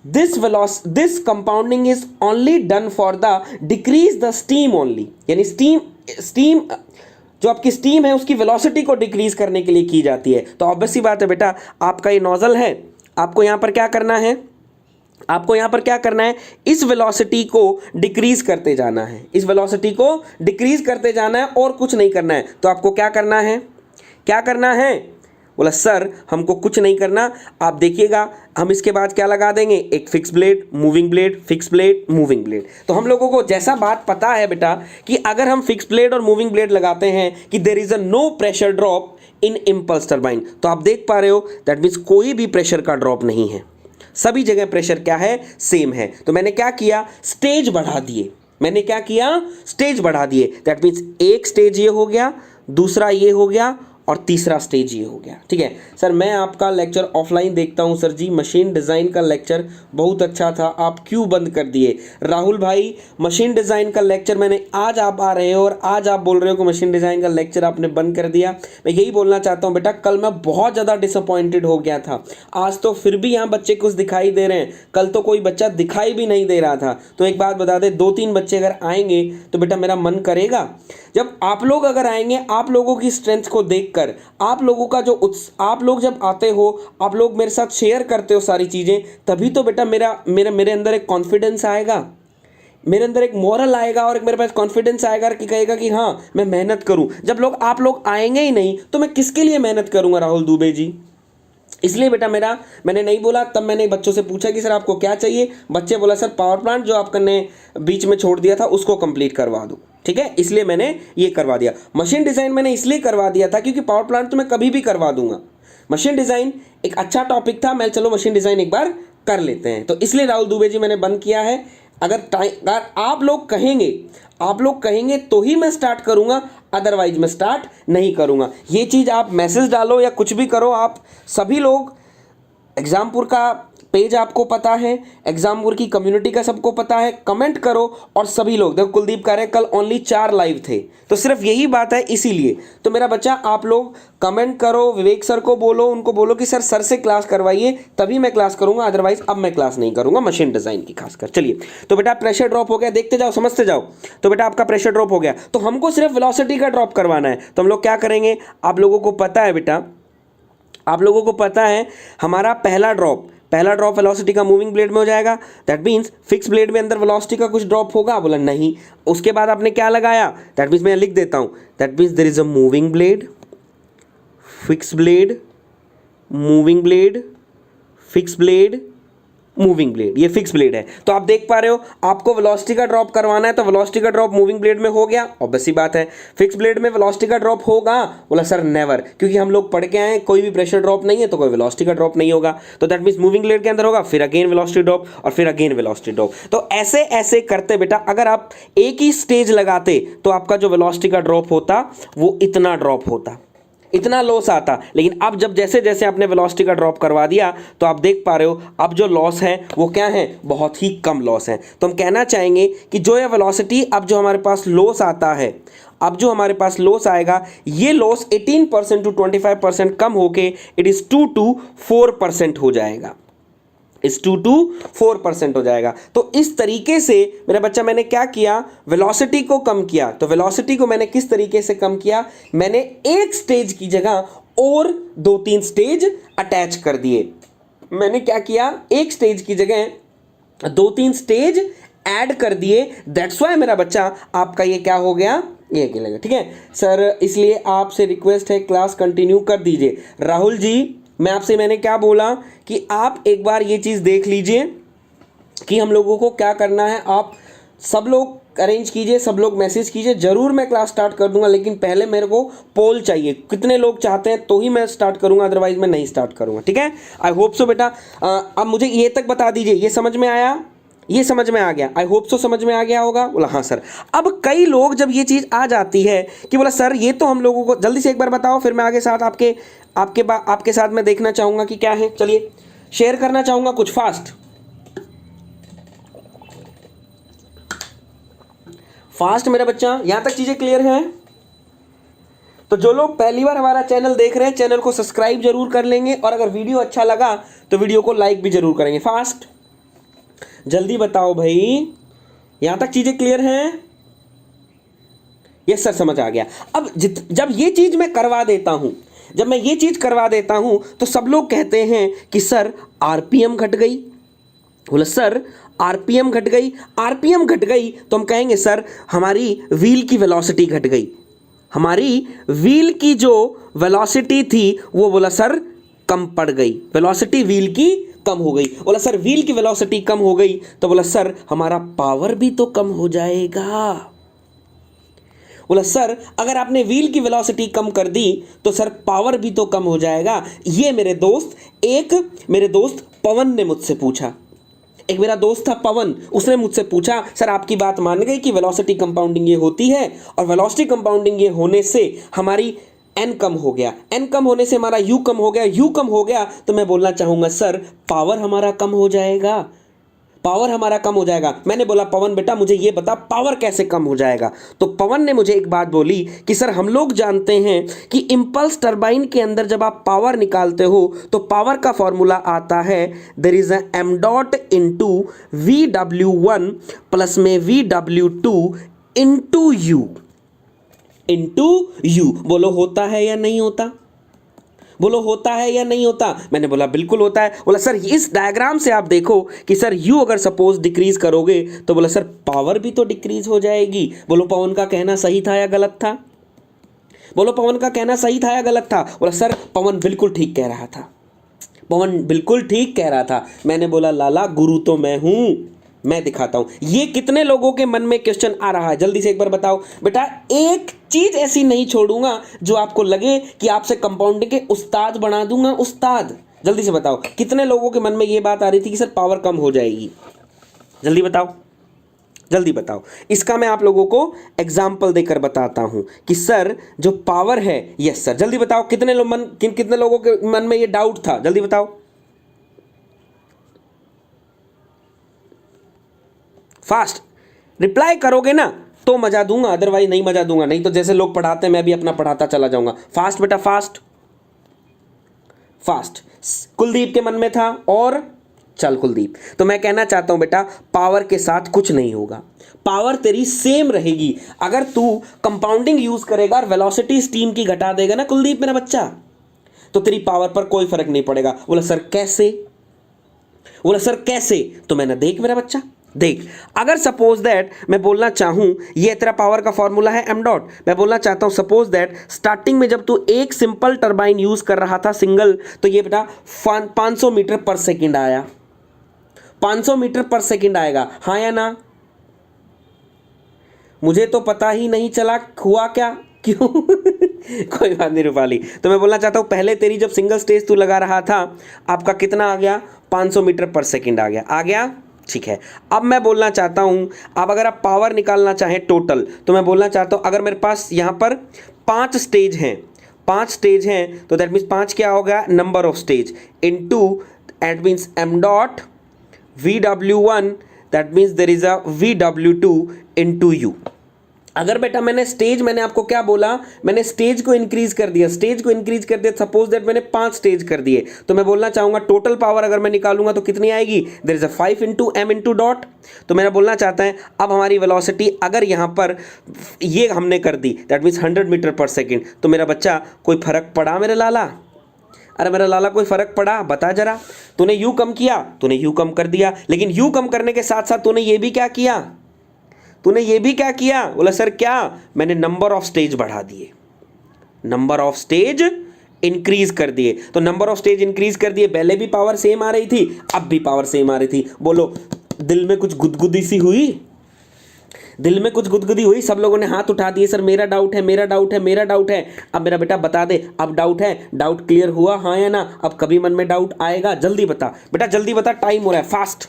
this compounding is only done for the decrease the steam only, यानी स्टीम जो आपकी स्टीम है उसकी वेलोसिटी को डिक्रीज करने के लिए की जाती है। तो ऑब्वियस सी बात है बेटा, आपका ये नोजल है, आपको यहां पर क्या करना है, आपको यहां पर क्या करना है, इस वेलोसिटी को डिक्रीज करते जाना है, इस वेलोसिटी को डिक्रीज करते जाना है और कुछ नहीं करना है। तो आपको क्या करना है, क्या करना है, बोला सर हमको कुछ नहीं करना, आप देखिएगा हम इसके बाद क्या लगा देंगे, एक fix blade, moving blade, fix blade, moving blade. तो हम लोगों को जैसा बात पता है बेटा कि अगर हम फिक्स ब्लेड और मूविंग ब्लेड लगाते हैं कि there is a no pressure drop in impulse turbine, तो आप देख पा रहे हो दैट मीन्स कोई भी प्रेशर का ड्रॉप नहीं है, सभी जगह प्रेशर क्या है, सेम है। तो मैंने क्या किया, स्टेज बढ़ा दिए, मैंने क्या किया, स्टेज बढ़ा दिए। दैट मीन्स एक स्टेज ये हो गया, दूसरा ये हो गया और तीसरा स्टेज ये हो गया। ठीक है सर, मैं आपका लेक्चर ऑफलाइन देखता हूं सर जी, मशीन डिज़ाइन का लेक्चर बहुत अच्छा था, आप क्यों बंद कर दिए। राहुल भाई, मशीन डिज़ाइन का लेक्चर मैंने, आज आप आ रहे हो और आज आप बोल रहे हो कि मशीन डिज़ाइन का लेक्चर आपने बंद कर दिया। मैं यही बोलना चाहता हूं बेटा, कल मैं बहुत ज़्यादा डिसअपॉइंटेड हो गया था, आज तो फिर भी यहाँ बच्चे कुछ दिखाई दे रहे हैं, कल तो कोई बच्चा दिखाई भी नहीं दे रहा था। तो एक बात बता दे, 2-3 बच्चे अगर आएंगे तो बेटा मेरा मन करेगा, जब आप लोग अगर आएंगे, आप लोगों की स्ट्रेंथ को देखकर, आप लोगों का जो आप लोग जब आते हो, आप लोग मेरे साथ शेयर करते हो सारी चीज़ें, तभी तो बेटा मेरे अंदर एक कॉन्फिडेंस आएगा, मेरे अंदर एक मोरल आएगा और एक मेरे पास कॉन्फिडेंस आएगा कि कहेगा कि हाँ मैं मेहनत करूं। जब आप लोग आएंगे ही नहीं तो मैं किसके लिए मेहनत करूंगा राहुल दुबे जी। इसलिए बेटा मैंने नहीं बोला, तब मैंने बच्चों से पूछा कि सर आपको क्या चाहिए, बच्चे बोला सर पावर प्लांट जो आपने बीच में छोड़ दिया था उसको कंप्लीट करवा दो। ठीक है, इसलिए मैंने ये करवा दिया। मशीन डिज़ाइन मैंने इसलिए करवा दिया था क्योंकि पावर प्लांट तो मैं कभी भी करवा दूंगा, मशीन डिज़ाइन एक अच्छा टॉपिक था, मैं चलो मशीन डिज़ाइन एक बार कर लेते हैं, तो इसलिए राहुल दुबे जी मैंने बंद किया है। अगर आप लोग कहेंगे तो ही मैं स्टार्ट करूंगा, अदरवाइज मैं स्टार्ट नहीं करूंगा। ये चीज़ आप मैसेज डालो या कुछ भी करो, आप सभी लोग, एग्जामपुर का पेज आपको पता है, एग्जामपुर की कम्युनिटी का सबको पता है, कमेंट करो और सभी लोग देखो, कुलदीप कह रहे कल ओनली 4 लाइव थे, तो सिर्फ यही बात है इसीलिए। तो मेरा बच्चा आप लोग कमेंट करो, विवेक सर को बोलो, उनको बोलो कि सर से क्लास करवाइए, तभी मैं क्लास करूंगा, अदरवाइज अब मैं क्लास नहीं करूंगा मशीन डिजाइन की खासकर। चलिए, तो बेटा प्रेशर ड्रॉप हो गया, देखते जाओ समझते जाओ। तो बेटा आपका प्रेशर ड्रॉप हो गया, तो हमको सिर्फ वेलोसिटी का ड्रॉप करवाना है। तो हम लोग क्या करेंगे, आप लोगों को पता है बेटा, आप लोगों को पता है हमारा पहला ड्रॉप वेलोसिटी का मूविंग ब्लेड में हो जाएगा। दैट मीन्स फिक्स ब्लेड में अंदर वेलोसिटी का कुछ ड्रॉप होगा, बोला नहीं। उसके बाद आपने क्या लगाया, दैट मीन्स मैं लिख देता हूं, that means there is a moving blade, fix blade, moving blade, fix blade, moving blade, ये फिक्स ब्लेड है। तो आप देख पा रहे हो, आपको वेलोसिटी का ड्रॉप करवाना है, तो वेलोसिटी का ड्रॉप मूविंग ब्लेड में हो गया, ऑब्वियस सी बात है। फिक्स ब्लेड में वेलोसिटी का ड्रॉप होगा, बोला सर नेवर, क्योंकि हम लोग पढ़ के आए कोई भी प्रेशर ड्रॉप नहीं है तो कोई वेलोसिटी का ड्रॉप नहीं होगा। तो दैट मीन्स मूविंग ब्लेड के अंदर होगा, फिर अगेन वेलोसिटी ड्रॉप और फिर अगेन वेलोसिटी ड्रॉप। तो ऐसे ऐसे करते बेटा, अगर आप एक ही स्टेज लगाते तो आपका जो वेलोसिटी का ड्रॉप होता वो इतना ड्रॉप होता, इतना लॉस आता। लेकिन अब जब जैसे जैसे आपने वेलोसिटी का ड्रॉप करवा दिया, तो आप देख पा रहे हो अब जो लॉस है वो क्या है, बहुत ही कम लॉस है। तो हम कहना चाहेंगे कि जो ये वेलोसिटी, अब जो हमारे पास लॉस आता है, अब जो हमारे पास लॉस आएगा, ये लॉस 18% to 25% कम होके इट इज 2 to 4% हो जाएगा, इस 2 to 4% हो जाएगा। तो इस तरीके से मेरा बच्चा मैंने क्या किया, वेलोसिटी को कम किया। तो वेलोसिटी को मैंने किस तरीके से कम किया, मैंने एक स्टेज की जगह और 2-3 स्टेज अटैच कर दिए। मैंने क्या किया, एक स्टेज की जगह 2-3 स्टेज ऐड कर दिए। दैट्स वाई मेरा बच्चा आपका ये क्या हो गया, ये अकेले। ठीक है सर, इसलिए आपसे रिक्वेस्ट है क्लास कंटिन्यू कर दीजिए। राहुल जी, मैंने क्या बोला कि आप एक बार ये चीज़ देख लीजिए कि हम लोगों को क्या करना है। आप सब लोग अरेंज कीजिए, सब लोग मैसेज कीजिए, ज़रूर मैं क्लास स्टार्ट कर दूंगा, लेकिन पहले मेरे को पोल चाहिए, कितने लोग चाहते हैं तो ही मैं स्टार्ट करूंगा, अदरवाइज मैं नहीं स्टार्ट करूंगा। ठीक है, आई होप सो बेटा। अब मुझे ये तक बता दीजिए, ये समझ में आया, ये समझ में आ गया, आई होप सो समझ में आ गया होगा। बोला हाँ सर। अब कई लोग जब ये चीज़ आ जाती है कि बोला सर ये तो हम लोगों को, जल्दी से एक बार बताओ, फिर मैं आगे साथ आपके साथ मैं देखना चाहूँगा कि क्या है। चलिए शेयर करना चाहूँगा कुछ फास्ट मेरा बच्चा, यहां तक चीजें क्लियर हैं? तो जो लोग पहली बार हमारा चैनल देख रहे हैं, चैनल को सब्सक्राइब जरूर कर लेंगे, और अगर वीडियो अच्छा लगा तो वीडियो को लाइक भी जरूर करेंगे। फास्ट, जल्दी बताओ भाई, यहां तक चीजें क्लियर हैं? यस सर, समझ आ गया। अब जब ये चीज मैं करवा देता हूं, जब मैं ये चीज करवा देता हूं, तो सब लोग कहते हैं कि सर आरपीएम घट गई। बोला सर आरपीएम घट गई। आरपीएम घट गई तो हम कहेंगे सर हमारी व्हील की वेलोसिटी घट गई। हमारी व्हील की जो वेलोसिटी थी वो बोला सर कम पड़ गई, वेलोसिटी व्हील की कम हो गई। बोला सर व्हील की वेलोसिटी कम हो गई तो बोला सर हमारा पावर भी तो कम हो जाएगा। बोला सर अगर आपने व्हील की वेलोसिटी कम कर दी तो सर पावर भी तो कम हो जाएगा। ये मेरे दोस्त पवन ने मुझसे पूछा। एक मेरा दोस्त था पवन, उसने मुझसे पूछा सर आपकी बात मान गई कि वेलोसिटी कंपाउंडिंग ये होती है, और वेलोसिटी कंपाउंडिंग ये होने से हमारी एन कम हो गया, एन कम होने से हमारा यू कम हो गया, यू कम हो गया तो मैं बोलना चाहूंगा सर पावर हमारा कम हो जाएगा, पावर हमारा कम हो जाएगा। मैंने बोला पवन बेटा मुझे ये बता पावर कैसे कम हो जाएगा। तो पवन ने मुझे एक बात बोली कि सर हम लोग जानते हैं कि इंपल्स टरबाइन के अंदर जब आप पावर निकालते हो तो पावर का फॉर्मूला आता है there is a M dot into VW1 plus में VW2 इंटू यू। बोलो होता है या नहीं होता? बोलो होता है या नहीं होता? मैंने बोला बिल्कुल होता है। बोला सर इस डायग्राम से आप देखो कि सर यू अगर सपोज डिक्रीज करोगे तो बोला सर पावर भी तो डिक्रीज हो जाएगी। बोलो पवन का कहना सही था या गलत था? बोलो पवन का कहना सही था या गलत था? बोला सर पवन बिल्कुल ठीक कह रहा था, पवन बिल्कुल ठीक कह रहा था। मैंने बोला लाला गुरु तो मैं हूं, मैं दिखाता हूं। ये कितने लोगों के मन में क्वेश्चन आ रहा है जल्दी से एक बार बताओ बेटा। एक चीज ऐसी नहीं छोड़ूंगा जो आपको लगे कि आपसे कंपाउंडिंग के उस्ताद बना दूंगा, उस्ताद। जल्दी से बताओ कितने लोगों के मन में ये बात आ रही थी कि सर पावर कम हो जाएगी? जल्दी बताओ, जल्दी बताओ। इसका मैं आप लोगों को एग्जाम्पल देकर बताता हूं कि सर जो पावर है, यस सर, जल्दी बताओ कितने लोगों के मन में ये डाउट था? जल्दी बताओ। फास्ट रिप्लाई करोगे ना तो मजा दूंगा, अदरवाइज नहीं मजा दूंगा। नहीं तो जैसे लोग पढ़ाते हैं मैं भी अपना पढ़ाता चला जाऊंगा। फास्ट बेटा फास्ट फास्ट। कुलदीप के मन में था, और चल कुलदीप, तो मैं कहना चाहता हूं बेटा पावर के साथ कुछ नहीं होगा, पावर तेरी सेम रहेगी। अगर तू कंपाउंडिंग यूज करेगा और वेलोसिटी स्टीम की घटा देगा ना कुलदीप मेरा बच्चा, तो तेरी पावर पर कोई फर्क नहीं पड़ेगा। बोला सर कैसे? बोला सर कैसे? तो मैंने देख मेरा बच्चा देख, अगर सपोज दैट मैं बोलना चाहूं ये तेरा पावर का फॉर्मूला है एम डॉट, मैं बोलना चाहता हूं सपोज दैट स्टार्टिंग में जब तू एक सिंपल टरबाइन यूज कर रहा था सिंगल, तो ये बेटा 500 मीटर पर सेकंड आया, 500 मीटर पर सेकंड आएगा, हाँ या ना? मुझे तो पता ही नहीं चला हुआ क्या, क्यों? कोई बात नहीं रूपाली। तो मैं बोलना चाहता हूं पहले तेरी जब सिंगल स्टेज तू लगा रहा था आपका कितना आ गया? 500 मीटर पर सेकंड आ गया, ठीक है। अब मैं बोलना चाहता हूं, अब अगर आप पावर निकालना चाहें टोटल, तो मैं बोलना चाहता हूं अगर मेरे पास यहां पर 5 स्टेज हैं तो दैट मीन्स 5 क्या होगा? Number of stage into that means M dot VW1 that means there is a VW2 into U. अगर बेटा मैंने आपको क्या बोला? मैंने स्टेज को इंक्रीज कर दिया, सपोज दैट मैंने 5 स्टेज कर दिए, तो मैं बोलना चाहूंगा टोटल पावर अगर मैं निकालूंगा तो कितनी आएगी? There is a 5 into M into dot. तो मेरा बोलना चाहता है अब हमारी वेलोसिटी अगर यहां पर ये हमने कर दी दैट मीन्स 100 मीटर पर सेकेंड, तो मेरा बच्चा कोई फर्क पड़ा मेरे लाला? अरे मेरा लाला कोई फर्क पड़ा? बता जरा। तूने यू कम किया, तूने यू कम कर दिया, लेकिन यू कम करने के साथ साथ तूने ये भी क्या किया? बोला सर क्या? मैंने नंबर ऑफ स्टेज बढ़ा दिए, नंबर ऑफ स्टेज इंक्रीज कर दिए। तो नंबर ऑफ स्टेज इंक्रीज कर दिए, पहले भी पावर सेम आ रही थी, अब भी पावर सेम आ रही थी। बोलो दिल में कुछ गुदगुदी सी हुई? दिल में कुछ गुदगुदी हुई? सब लोगों ने हाथ उठा दिए, सर मेरा डाउट है। अब मेरा बेटा बता दे, अब डाउट है? डाउट क्लियर हुआ, हाँ या ना? अब कभी मन में डाउट आएगा? जल्दी बता बेटा, जल्दी बता, टाइम हो रहा है। फास्ट।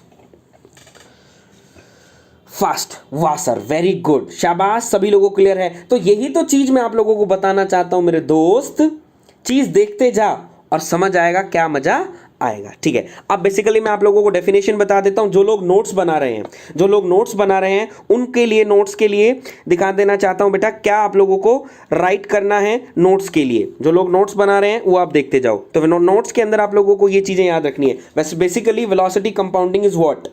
वाह सर, वेरी गुड, शाबाश, सभी लोगों को क्लियर है। तो यही तो चीज मैं आप लोगों को बताना चाहता हूं मेरे दोस्त। चीज देखते जा और समझ आएगा क्या मजा आएगा। ठीक है, अब बेसिकली मैं आप लोगों को डेफिनेशन बता देता हूं। जो लोग नोट्स बना रहे हैं उनके लिए, नोट्स के लिए दिखा देना चाहता हूं बेटा क्या आप लोगों को राइट करना है नोट्स के लिए। जो लोग नोट्स बना रहे हैं वो आप देखते जाओ। तो नोट्स के अंदर आप लोगों को ये चीजें याद रखनी है। वैसे basically velocity compounding is what,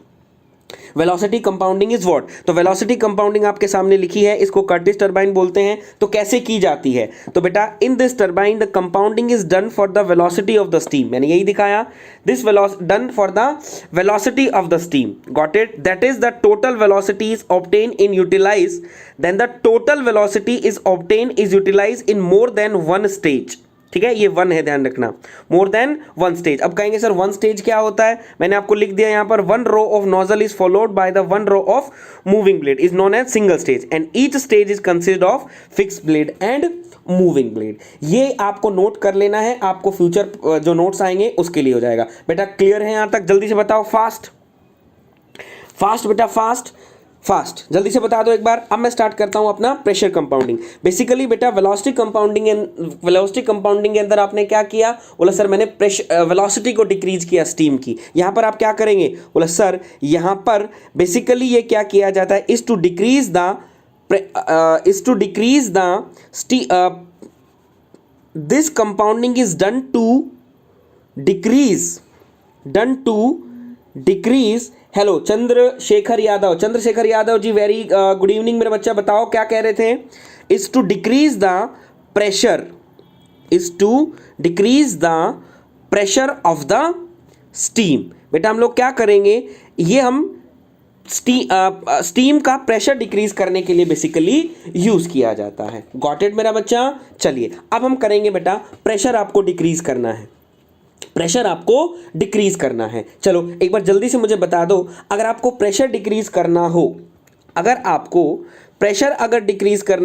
velocity compounding is what. तो वेलोसिटी कंपाउंडिंग आपके सामने लिखी है, इसको कर्टिस टरबाइन बोलते हैं। तो कैसे की जाती है, तो बेटा in this turbine the compounding is done for the velocity of the steam. मैंने यही दिखाया, this done for the velocity of the steam, got it. That is the total velocity is obtain in utilize, then the total velocity is obtain is utilize in more than one stage. ठीक है, ये one है, ध्यान रखना, मोर than one stage. अब कहेंगे sir one stage क्या होता है, मैंने आपको लिख दिया यहां पर, one row of nozzle is followed by the one row of moving blade is known as single stage and each stage is consist of fix blade and moving blade. ये आपको नोट कर लेना है, आपको फ्यूचर जो notes आएंगे उसके लिए हो जाएगा। बेटा क्लियर है यहां तक, जल्दी से बताओ, फास्ट फास्ट बेटा, फास्ट फास्ट जल्दी से बता दो एक बार। अब मैं स्टार्ट करता हूं अपना प्रेशर कंपाउंडिंग। बेसिकली बेटा वेलोसिटी कंपाउंडिंग के अंदर आपने क्या किया, बोला सर मैंने प्रेशर वेलोसिटी को डिक्रीज किया स्टीम की। यहां पर आप क्या करेंगे, बोला सर यहां पर बेसिकली ये क्या किया जाता है, is to decrease the this compounding is done to decrease. Hello Chandrashekhar Yadav ji, very good evening मेरे बच्चा, बताओ क्या कह रहे थे। Is to decrease the pressure of the steam. बेटा हम लोग क्या करेंगे, ये हम स्टीम का प्रेशर डिक्रीज करने के लिए बेसिकली यूज किया जाता है। गॉट इट मेरा बच्चा। चलिए अब हम करेंगे बेटा, प्रेशर आपको डिक्रीज करना है, चलो एक बार जल्दी से मुझे बता दो, अगर आपको प्रेशर डिक्रीज करना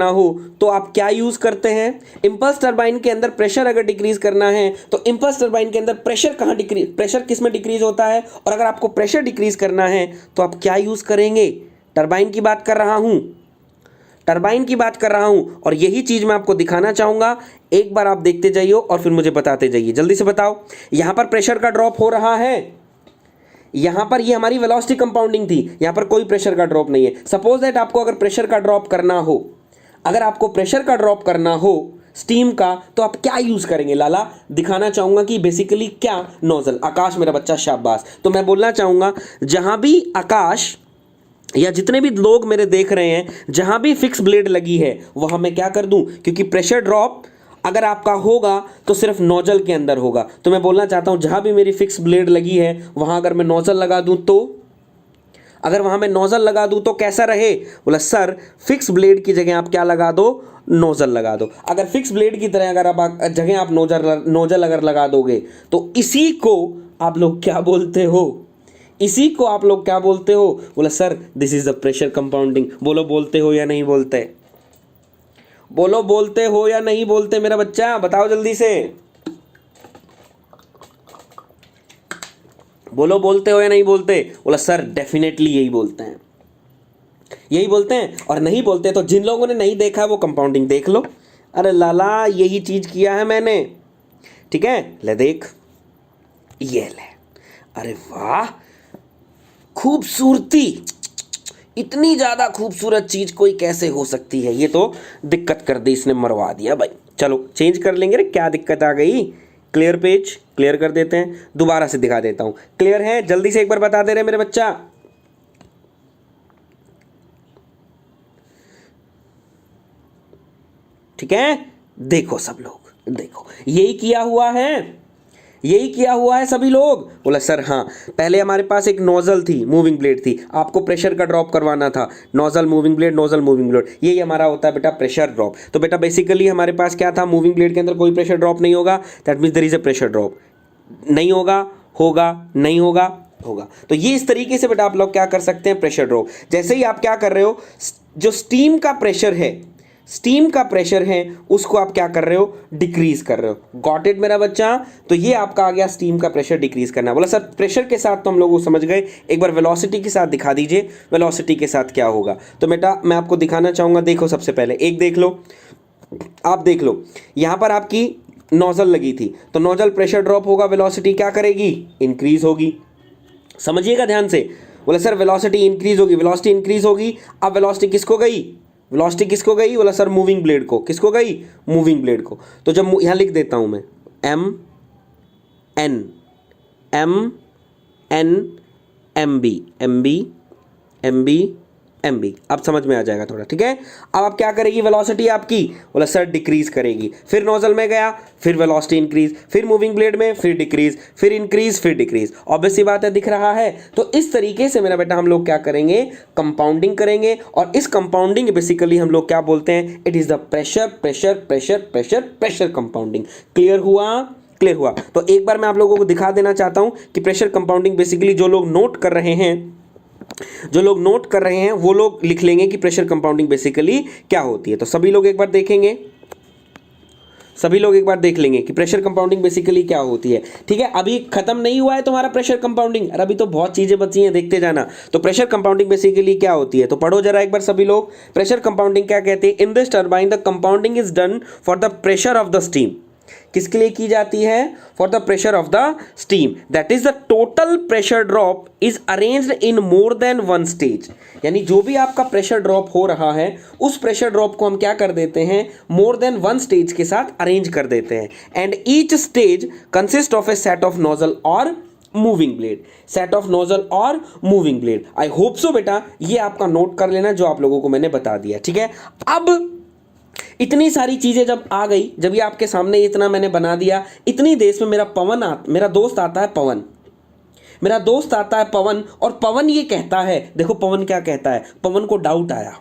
हो तो आप क्या यूज करते हैं। इंपल्स टरबाइन के अंदर प्रेशर अगर डिक्रीज करना है तो इंपल्स टरबाइन के अंदर प्रेशर किस में डिक्रीज होता है, और अगर आपको प्रेशर डिक्रीज करना है तो आप क्या यूज करेंगे। टरबाइन की बात कर रहा हूं और यही चीज मैं आपको दिखाना चाहूंगा। एक बार आप देखते जाइए और फिर मुझे बताते जाइए, जल्दी से बताओ। यहां पर प्रेशर का ड्रॉप हो रहा है, यहां पर ये हमारी वेलोसिटी कंपाउंडिंग थी, यहां पर कोई प्रेशर का ड्रॉप नहीं है। सपोज दैट आपको अगर प्रेशर का ड्रॉप करना हो, स्टीम का, तो आप क्या यूज करेंगे लाला, दिखाना चाहूंगा कि बेसिकली क्या, नोजल। आकाश मेरा बच्चा शाबाश। तो मैं बोलना चाहूंगा जहां भी आकाश या जितने भी लोग मेरे देख रहे हैं, जहां भी फिक्स ब्लेड लगी है वहां मैं क्या कर दूं, क्योंकि प्रेशर ड्रॉप अगर आपका होगा तो सिर्फ नोजल के अंदर होगा। तो मैं बोलना चाहता हूं जहां भी मेरी फिक्स ब्लेड लगी है वहां अगर मैं नोजल लगा दूं तो कैसा रहे, बोला सर फिक्स ब्लेड की जगह आप क्या लगा दो, नोजल लगा दो। अगर फिक्स ब्लेड की तरह अगर आप जगह आप नोजल अगर लगा दोगे तो इसी को आप लोग क्या बोलते हो, बोला sir this is the pressure compounding. बोलो बोलते हो या नहीं बोलते, मेरा बच्चा बताओ जल्दी से, बोलो बोलते हो या नहीं बोलते। बोला सर डेफिनेटली यही बोलते हैं, और नहीं बोलते तो जिन लोगों ने नहीं देखा वो कंपाउंडिंग देख लो। अरे लाला यही चीज किया है मैंने, ठीक है, ले देख, ये ले, अरे वाह खूबसूरती, इतनी ज्यादा खूबसूरत चीज कोई कैसे हो सकती है, ये तो दिक्कत कर दी इसने, मरवा दिया भाई। चलो चेंज कर लेंगे रे, क्या दिक्कत आ गई। क्लियर पेज क्लियर कर देते हैं, दोबारा से दिखा देता हूं। क्लियर है, जल्दी से एक बार बता दे रहे मेरे बच्चा। ठीक है, देखो सब लोग, देखो यही किया हुआ है सभी लोग। बोला सर हाँ, पहले हमारे पास एक नोजल थी, मूविंग ब्लेड थी, आपको प्रेशर का ड्रॉप करवाना था, नोजल मूविंग ब्लेड, यही हमारा होता है बेटा प्रेशर ड्रॉप। तो बेटा बेसिकली हमारे पास क्या था, मूविंग ब्लेड के अंदर कोई प्रेशर ड्रॉप नहीं होगा, that means there is a pressure drop, नहीं होगा, नहीं होगा। तो ये इस तरीके से बेटा आप लोग क्या कर सकते हैं, प्रेशर ड्रॉप। जैसे ही आप क्या कर रहे हो, जो स्टीम का प्रेशर है उसको आप क्या कर रहे हो, डिक्रीज कर रहे हो। गॉट इट मेरा बच्चा। तो ये आपका आ गया स्टीम का प्रेशर डिक्रीज करना। बोला सर प्रेशर के साथ तो हम लोग समझ गए, एक बार वेलोसिटी के साथ दिखा दीजिए, वेलोसिटी के साथ क्या होगा। तो बेटा मैं आपको दिखाना चाहूंगा, देखो सबसे पहले एक देख लो, आप देख लो, यहां पर आपकी नोजल लगी थी, तो नोजल प्रेशर ड्रॉप होगा, वेलोसिटी क्या करेगी, इंक्रीज होगी। समझिएगा ध्यान से। बोला सर वेलोसिटी इंक्रीज होगी, वेलोसिटी इंक्रीज होगी। अब वेलोसिटी किसको गई, वेलोसिटी किसको गई, बोला सर मूविंग ब्लेड को। किसको गई, मूविंग ब्लेड को। तो जब यहां लिख देता हूं मैं M N M N M B M B M B M B, अब समझ में आ जाएगा थोड़ा, ठीक है। अब आप क्या करेगी वेलोसिटी आपकी, बोला सर डिक्रीज करेगी। फिर नोजल में गया, फिर वेलोसिटी इंक्रीज, फिर मूविंग ब्लेड में, फिर डिक्रीज, फिर इंक्रीज, फिर डिक्रीज। ऑब्वियस सी बात है, दिख रहा है। तो इस तरीके से मेरा बेटा हम लोग क्या करेंगे, कंपाउंडिंग करेंगे। और इस कंपाउंडिंग बेसिकली हम लोग क्या बोलते हैं, it is the pressure pressure pressure pressure pressure compounding. Clear हुआ, क्लियर हुआ। तो एक बार मैं आप लोगों को दिखा देना चाहता हूं कि प्रेशर कंपाउंडिंग बेसिकली जो लोग नोट कर रहे हैं, जो लोग नोट कर रहे हैं वो लोग लिख लेंगे कि प्रेशर कंपाउंडिंग बेसिकली क्या होती है। तो सभी लोग एक बार देखेंगे, सभी लोग एक बार देख लेंगे कि प्रेशर कंपाउंडिंग बेसिकली क्या होती है, ठीक है। अभी खत्म नहीं हुआ है तुम्हारा प्रेशर कंपाउंडिंग, और अभी तो बहुत चीजें बची हैं, देखते जाना। तो प्रेशर कंपाउंडिंग बेसिकली क्या होती है, तो पढ़ो जरा एक बार सभी लोग। प्रेशर कंपाउंडिंग क्या कहते हैं, इन this turbine the compounding is done for the pressure of the steam. किसके लिए की जाती है, for the pressure of the steam. That is the total pressure drop is arranged in more than one stage. यानी जो भी आपका pressure drop हो रहा है, उस प्रेशर ड्रॉप को हम क्या कर देते हैं, मोर देन वन स्टेज के साथ अरेंज कर देते हैं। And each stage consist of a set of nozzle और moving blade, set of nozzle और moving blade. I hope so बेटा ये आपका नोट कर लेना जो आप लोगों को मैंने बता दिया, ठीक है। अब इतनी सारी चीजें जब आ गई, जब ये आपके सामने इतना मैंने बना दिया, इतनी देश में मेरा दोस्त आता है पवन, मेरा दोस्त आता है पवन, और पवन ये कहता है, देखो पवन क्या कहता है, पवन को डाउट आया,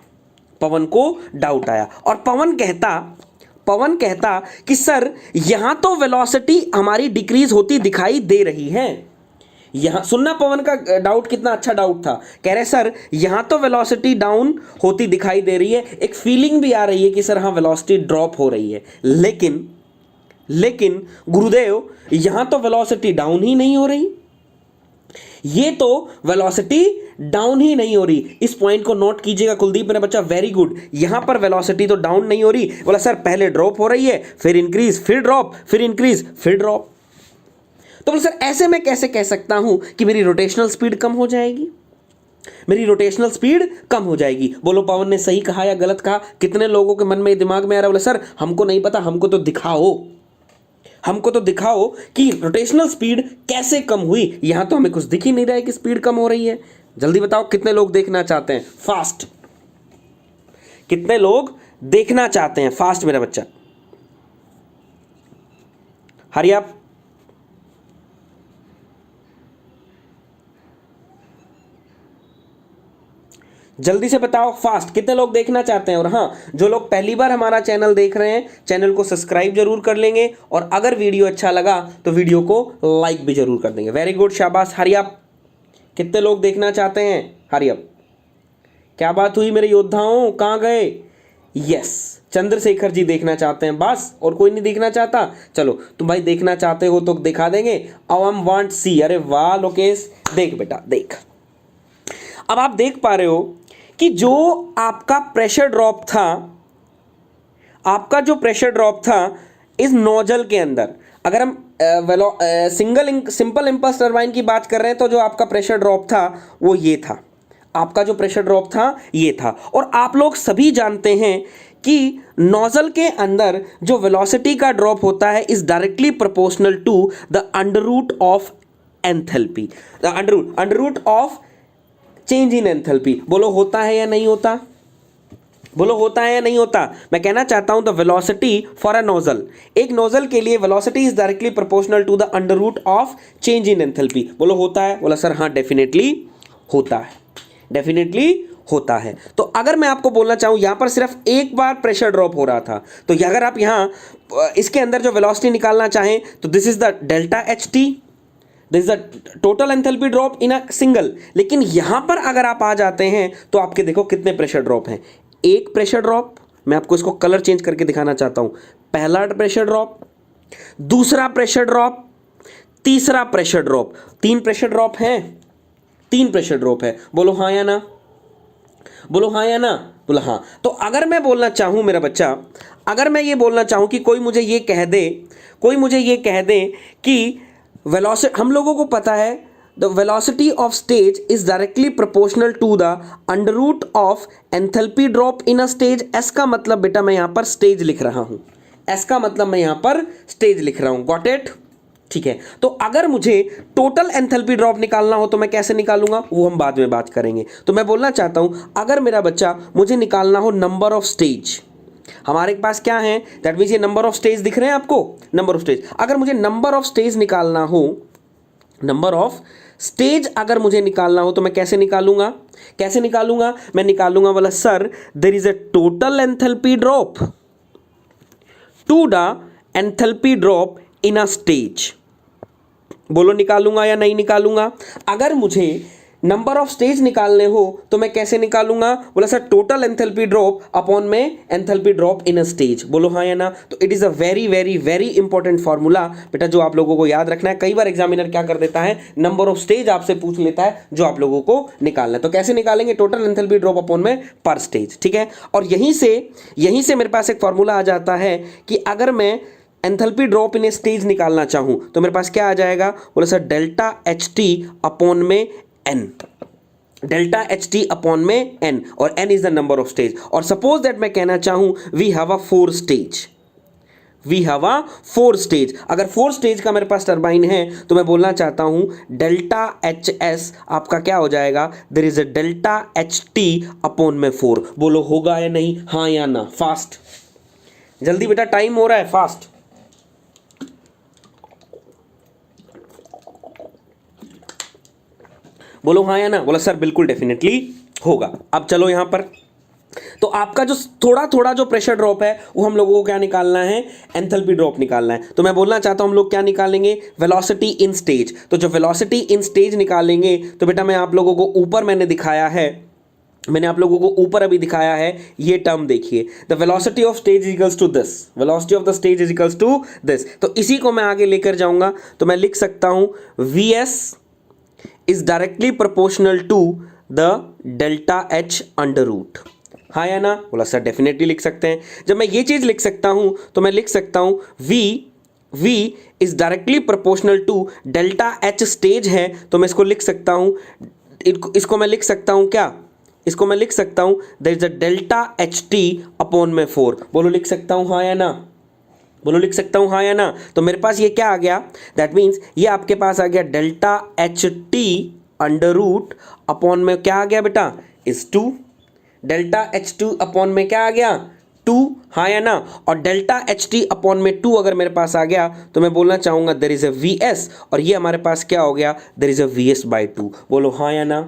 पवन को डाउट आया, और पवन कहता कि सर यहां तो वेलोसिटी हमारी डिक्रीज होती दिखाई दे रही है। यहां सुनना, पवन का डाउट कितना अच्छा डाउट था। कह रहे सर यहां तो वेलोसिटी डाउन होती दिखाई दे रही है, एक फीलिंग भी आ रही है कि सर हाँ वेलोसिटी ड्रॉप हो रही है, लेकिन गुरुदेव यहां तो वेलोसिटी डाउन ही नहीं हो रही, ये तो वेलोसिटी डाउन ही नहीं हो रही। इस पॉइंट को नोट कीजिएगा कुलदीप मेरा बच्चा, वेरी गुड। यहां पर वेलोसिटी तो डाउन नहीं हो रही, बोला सर पहले ड्रॉप हो रही है, फिर इंक्रीज, फिर ड्रॉप, फिर इंक्रीज, फिर ड्रॉप। तो बोले सर ऐसे मैं कैसे कह सकता हूं कि मेरी रोटेशनल स्पीड कम हो जाएगी, मेरी रोटेशनल स्पीड कम हो जाएगी। बोलो पवन ने सही कहा या गलत कहा, कितने लोगों के मन में दिमाग में आ रहा है, बोले सर हमको नहीं पता, हमको तो दिखाओ, हमको तो दिखाओ कि रोटेशनल स्पीड कैसे कम हुई। यहां तो हमें कुछ दिख ही नहीं रहा है कि स्पीड कम हो रही है। जल्दी बताओ कितने लोग देखना चाहते हैं, फास्ट, कितने लोग देखना चाहते हैं, फास्ट मेरा बच्चा, हरी आप। जल्दी से बताओ फास्ट, कितने लोग देखना चाहते हैं। और हाँ, जो लोग पहली बार हमारा चैनल देख रहे हैं, चैनल को सब्सक्राइब जरूर कर लेंगे, और अगर वीडियो अच्छा लगा तो वीडियो को लाइक भी जरूर कर देंगे। वेरी गुड, शाबाश, हरी अप। कितने लोग देखना चाहते हैं, हरी अप। क्या बात हुई मेरे योद्धाओं, कहाँ गए। यस, चंद्रशेखर जी देखना चाहते हैं बस, और कोई नहीं देखना चाहता। चलो तुम भाई देखना चाहते हो तो दिखा देंगे। आई वांट सी, अरे वाह लोकेश, देख बेटा देख। अब आप देख पा रहे हो कि जो आपका प्रेशर ड्रॉप था, आपका जो प्रेशर ड्रॉप था इस नोजल के अंदर, अगर हम सिंपल इंपल्स टरबाइन की बात कर रहे हैं, तो जो आपका प्रेशर ड्रॉप था वो ये था, आपका जो प्रेशर ड्रॉप था ये था। और आप लोग सभी जानते हैं कि नोजल के अंदर जो वेलोसिटी का ड्रॉप होता है is directly proportional to the under root of enthalpy, the under root of change in enthalpy. बोलो होता है या नहीं होता, बोलो होता है या नहीं होता। मैं कहना चाहता हूं the velocity for a nozzle, एक नोजल के लिए velocity is directly proportional to the under root of change in enthalpy. बोलो होता है, बोला सर हाँ डेफिनेटली होता है, डेफिनेटली होता है। तो अगर मैं आपको बोलना चाहूं यहां पर सिर्फ एक बार प्रेशर ड्रॉप हो रहा था, तो अगर आप यहां इसके अंदर जो वेलोसिटी निकालना चाहें तो this is the delta H T, this is the total enthalpy drop in a single. लेकिन यहां पर अगर आप आ जाते हैं तो आपके देखो कितने प्रेशर ड्रॉप हैं। एक प्रेशर ड्रॉप, मैं आपको इसको कलर चेंज करके दिखाना चाहता हूं। पहला प्रेशर ड्रॉप, दूसरा प्रेशर ड्रॉप, तीसरा प्रेशर ड्रॉप। तीन प्रेशर ड्रॉप हैं, तीन प्रेशर ड्रॉप है। बोलो हाँ या ना, बोलो हाँ या ना, बोला हाँ। तो अगर मैं बोलना चाहूँ मेरा बच्चा, अगर मैं ये बोलना चाहूँ कि कोई मुझे ये कह दे, कोई मुझे ये कह दे कि वेलोसिटी, हम लोगों को पता है the velocity of stage is directly proportional to the under root of enthalpy drop in a stage. S का मतलब बेटा मैं यहाँ पर स्टेज लिख रहा हूँ, एस का मतलब मैं यहाँ पर स्टेज लिख रहा हूँ, गॉट इट? ठीक है। तो अगर मुझे टोटल एंथैल्पी ड्रॉप निकालना हो तो मैं कैसे निकालूंगा, वो हम बाद में बात करेंगे। तो मैं बोलना चाहता हूं अगर मेरा बच्चा मुझे निकालना हो नंबर ऑफ स्टेज, हमारे पास क्या है, दैट मींस ये नंबर ऑफ स्टेज दिख रहे हैं आपको, नंबर ऑफ स्टेज। अगर मुझे नंबर ऑफ स्टेज निकालना हो, नंबर ऑफ स्टेज अगर मुझे निकालना हो तो मैं कैसे निकालूंगा, कैसे निकालूंगा? मैं निकालूंगा बोला sir there is a total enthalpy drop to the enthalpy drop in a stage. बोलो निकालूंगा या नहीं निकालूंगा? अगर मुझे नंबर ऑफ स्टेज निकालने हो तो मैं कैसे निकालूंगा? बोला sir total enthalpy drop upon में enthalpy drop in a stage. बोलो हाँ या ना? तो it is a very very very important formula बेटा, जो आप लोगों को याद रखना है। कई बार एग्जामिनर क्या कर देता है, नंबर ऑफ स्टेज आपसे पूछ लेता है जो आप लोगों को निकालना है। तो कैसे निकालेंगे? टोटल एंथैल्पी ड्रॉप अपॉन में पर स्टेज। ठीक है। और यहीं से मेरे पास एक फॉर्मूला आ जाता है कि अगर मैं enthalpy drop in a stage निकालना चाहूं तो मेरे पास क्या आ जाएगा? बोला sir delta H T upon में N, delta H T upon में एन, और N is the number of stage. और सपोज दैट मैं कहना चाहूं we have a 4 stage, we have a 4 stage. अगर 4 स्टेज का मेरे पास टरबाइन है तो मैं बोलना चाहता हूं डेल्टा एच एस आपका क्या हो जाएगा? There is a delta H T upon में 4। बोलो होगा या नहीं, हाँ या ना? फास्ट, जल्दी बेटा, टाइम हो रहा है, फास्ट। बोलो हाँ या ना? बोला सर बिल्कुल डेफिनेटली होगा। अब चलो यहां पर, तो आपका जो थोड़ा थोड़ा जो प्रेशर ड्रॉप है वो हम लोगों को क्या निकालना है? एंथैल्पी ड्रॉप निकालना है। तो मैं बोलना चाहता हूं हम लोग क्या निकालेंगे? Velocity in stage. तो जो वेलोसिटी इन स्टेज निकालेंगे तो बेटा मैं आप लोगों को ऊपर मैंने दिखाया है, मैंने आप लोगों को ऊपर अभी दिखाया है, ये टर्म देखिए, the velocity of stage equals to this, velocity of the stage is equals to this. तो इसी को मैं आगे लेकर जाऊंगा तो मैं लिख सकता हूं V S is directly proportional to the delta H under root. हाँ या ना? बोला सर डेफिनेटली लिख सकते हैं। जब मैं ये चीज लिख सकता हूं तो मैं लिख सकता हूं v is directly proportional to delta H stage है, तो मैं इसको लिख सकता हूं, इसको मैं लिख सकता हूं क्या? इसको मैं लिख सकता हूं there is a delta H T upon में 4। बोलो लिख सकता हूं हाँ या ना? बोलो लिख सकता हूं हाँ या ना? तो मेरे पास ये क्या आ गया? दैट मीन्स ये आपके पास आ गया delta H T under root upon में क्या आ गया बेटा? Is 2। Delta H two upon में क्या आ गया? 2। हाँ या ना? और डेल्टा एच टी अपॉन में 2 अगर मेरे पास आ गया तो मैं बोलना चाहूंगा there is a V S, और ये हमारे पास क्या हो गया? There is a V S by 2। बोलो हाँ या ना?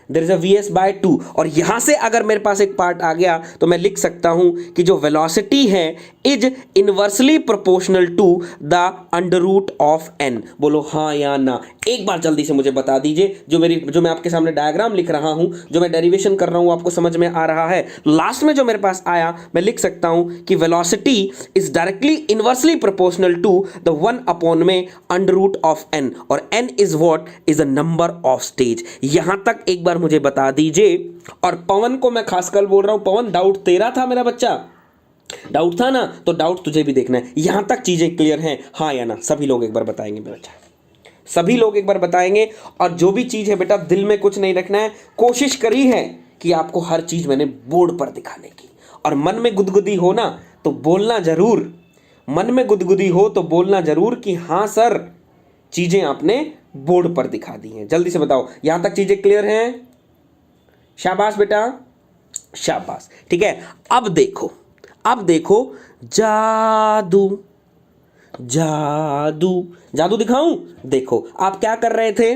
There is a V S by 2। और यहां से अगर मेरे पास एक पार्ट आ गया तो मैं लिख सकता हूं कि जो वेलोसिटी है is inversely proportional to the under root of N. बोलो हाँ या ना? एक बार जल्दी से मुझे बता दीजिए, जो मैं आपके सामने डायग्राम लिख रहा हूं, जो मैं डेरिवेशन कर रहा हूं, आपको समझ में आ रहा है? लास्ट में जो मेरे पास आया मैं लिख सकता हूं कि velocity is directly inversely proportional to the 1 upon में अंडर रूट ऑफ एन, और N is what? Is the number of stage. यहां तक एक बार मुझे बता दीजिए। और पवन को मैं खासकर बोल रहा हूं, पवन डाउट तेरा था मेरा बच्चा, डाउट था ना? तो डाउट तुझे भी देखना है। यहां तक चीजें क्लियर हैं हाँ या ना? सभी लोग एक बार बताएंगे मेरा बच्चा, सभी लोग एक बार बताएंगे। और जो भी चीज है बेटा दिल में कुछ नहीं रखना है, कोशिश करी है कि आपको हर चीज मैंने बोर्ड पर दिखाने की। और मन में गुदगुदी हो ना तो बोलना जरूर, मन में गुदगुदी हो तो बोलना जरूर कि हाँ सर चीजें आपने बोर्ड पर दिखा दी हैं। जल्दी से बताओ यहां तक चीजें क्लियर हैं? शाबाश बेटा, शाबाश। ठीक है। अब देखो, अब देखो जादू, जादू, जादू दिखाऊं? देखो आप क्या कर रहे थे,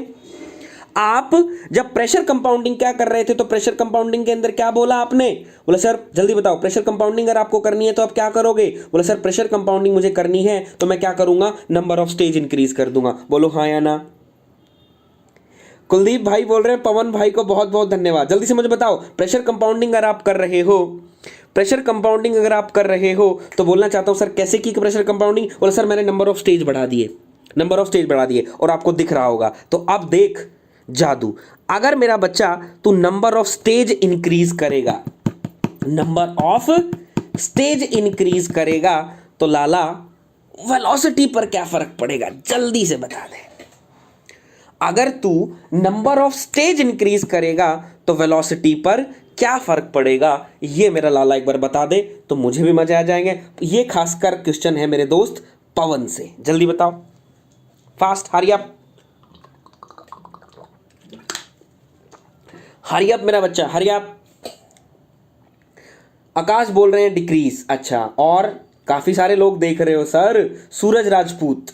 आप जब प्रेशर कंपाउंडिंग क्या कर रहे थे तो प्रेशर कंपाउंडिंग के अंदर क्या बोला आपने? बोला सर जल्दी बताओ, प्रेशर कंपाउंडिंग अगर आपको करनी है तो आप क्या करोगे? बोला सर प्रेशर कंपाउंडिंग मुझे करनी है तो मैं क्या करूंगा? नंबर ऑफ स्टेज इंक्रीज कर दूंगा। बोलो हाँ या ना? कुलदीप भाई बोल रहे हैं पवन भाई को बहुत बहुत धन्यवाद। जल्दी से मुझे बताओ, प्रेशर कंपाउंडिंग अगर आप कर रहे हो, प्रेशर कंपाउंडिंग अगर आप कर रहे हो तो बोलना चाहता हूं सर कैसे की प्रेशर कंपाउंडिंग? बोला सर मैंने नंबर ऑफ स्टेज बढ़ा दिए, नंबर ऑफ स्टेज बढ़ा दिए, और आपको दिख रहा होगा। तो अब देख जादू, अगर मेरा बच्चा तू नंबर ऑफ स्टेज इंक्रीज करेगा, नंबर ऑफ स्टेज इंक्रीज करेगा तो लाला वेलोसिटी पर क्या फर्क पड़ेगा, जल्दी से बता दे। अगर तू नंबर ऑफ स्टेज इंक्रीज करेगा तो वेलोसिटी पर क्या फर्क पड़ेगा, ये मेरा लाला एक बार बता दे तो मुझे भी मजा आ जाएंगे। ये खासकर क्वेश्चन है मेरे दोस्त पवन से, जल्दी बताओ, fast, hurry up, hurry up मेरा बच्चा, हरी अप। आकाश बोल रहे हैं डिक्रीज, अच्छा, और काफी सारे लोग देख रहे हो सर, सूरज राजपूत,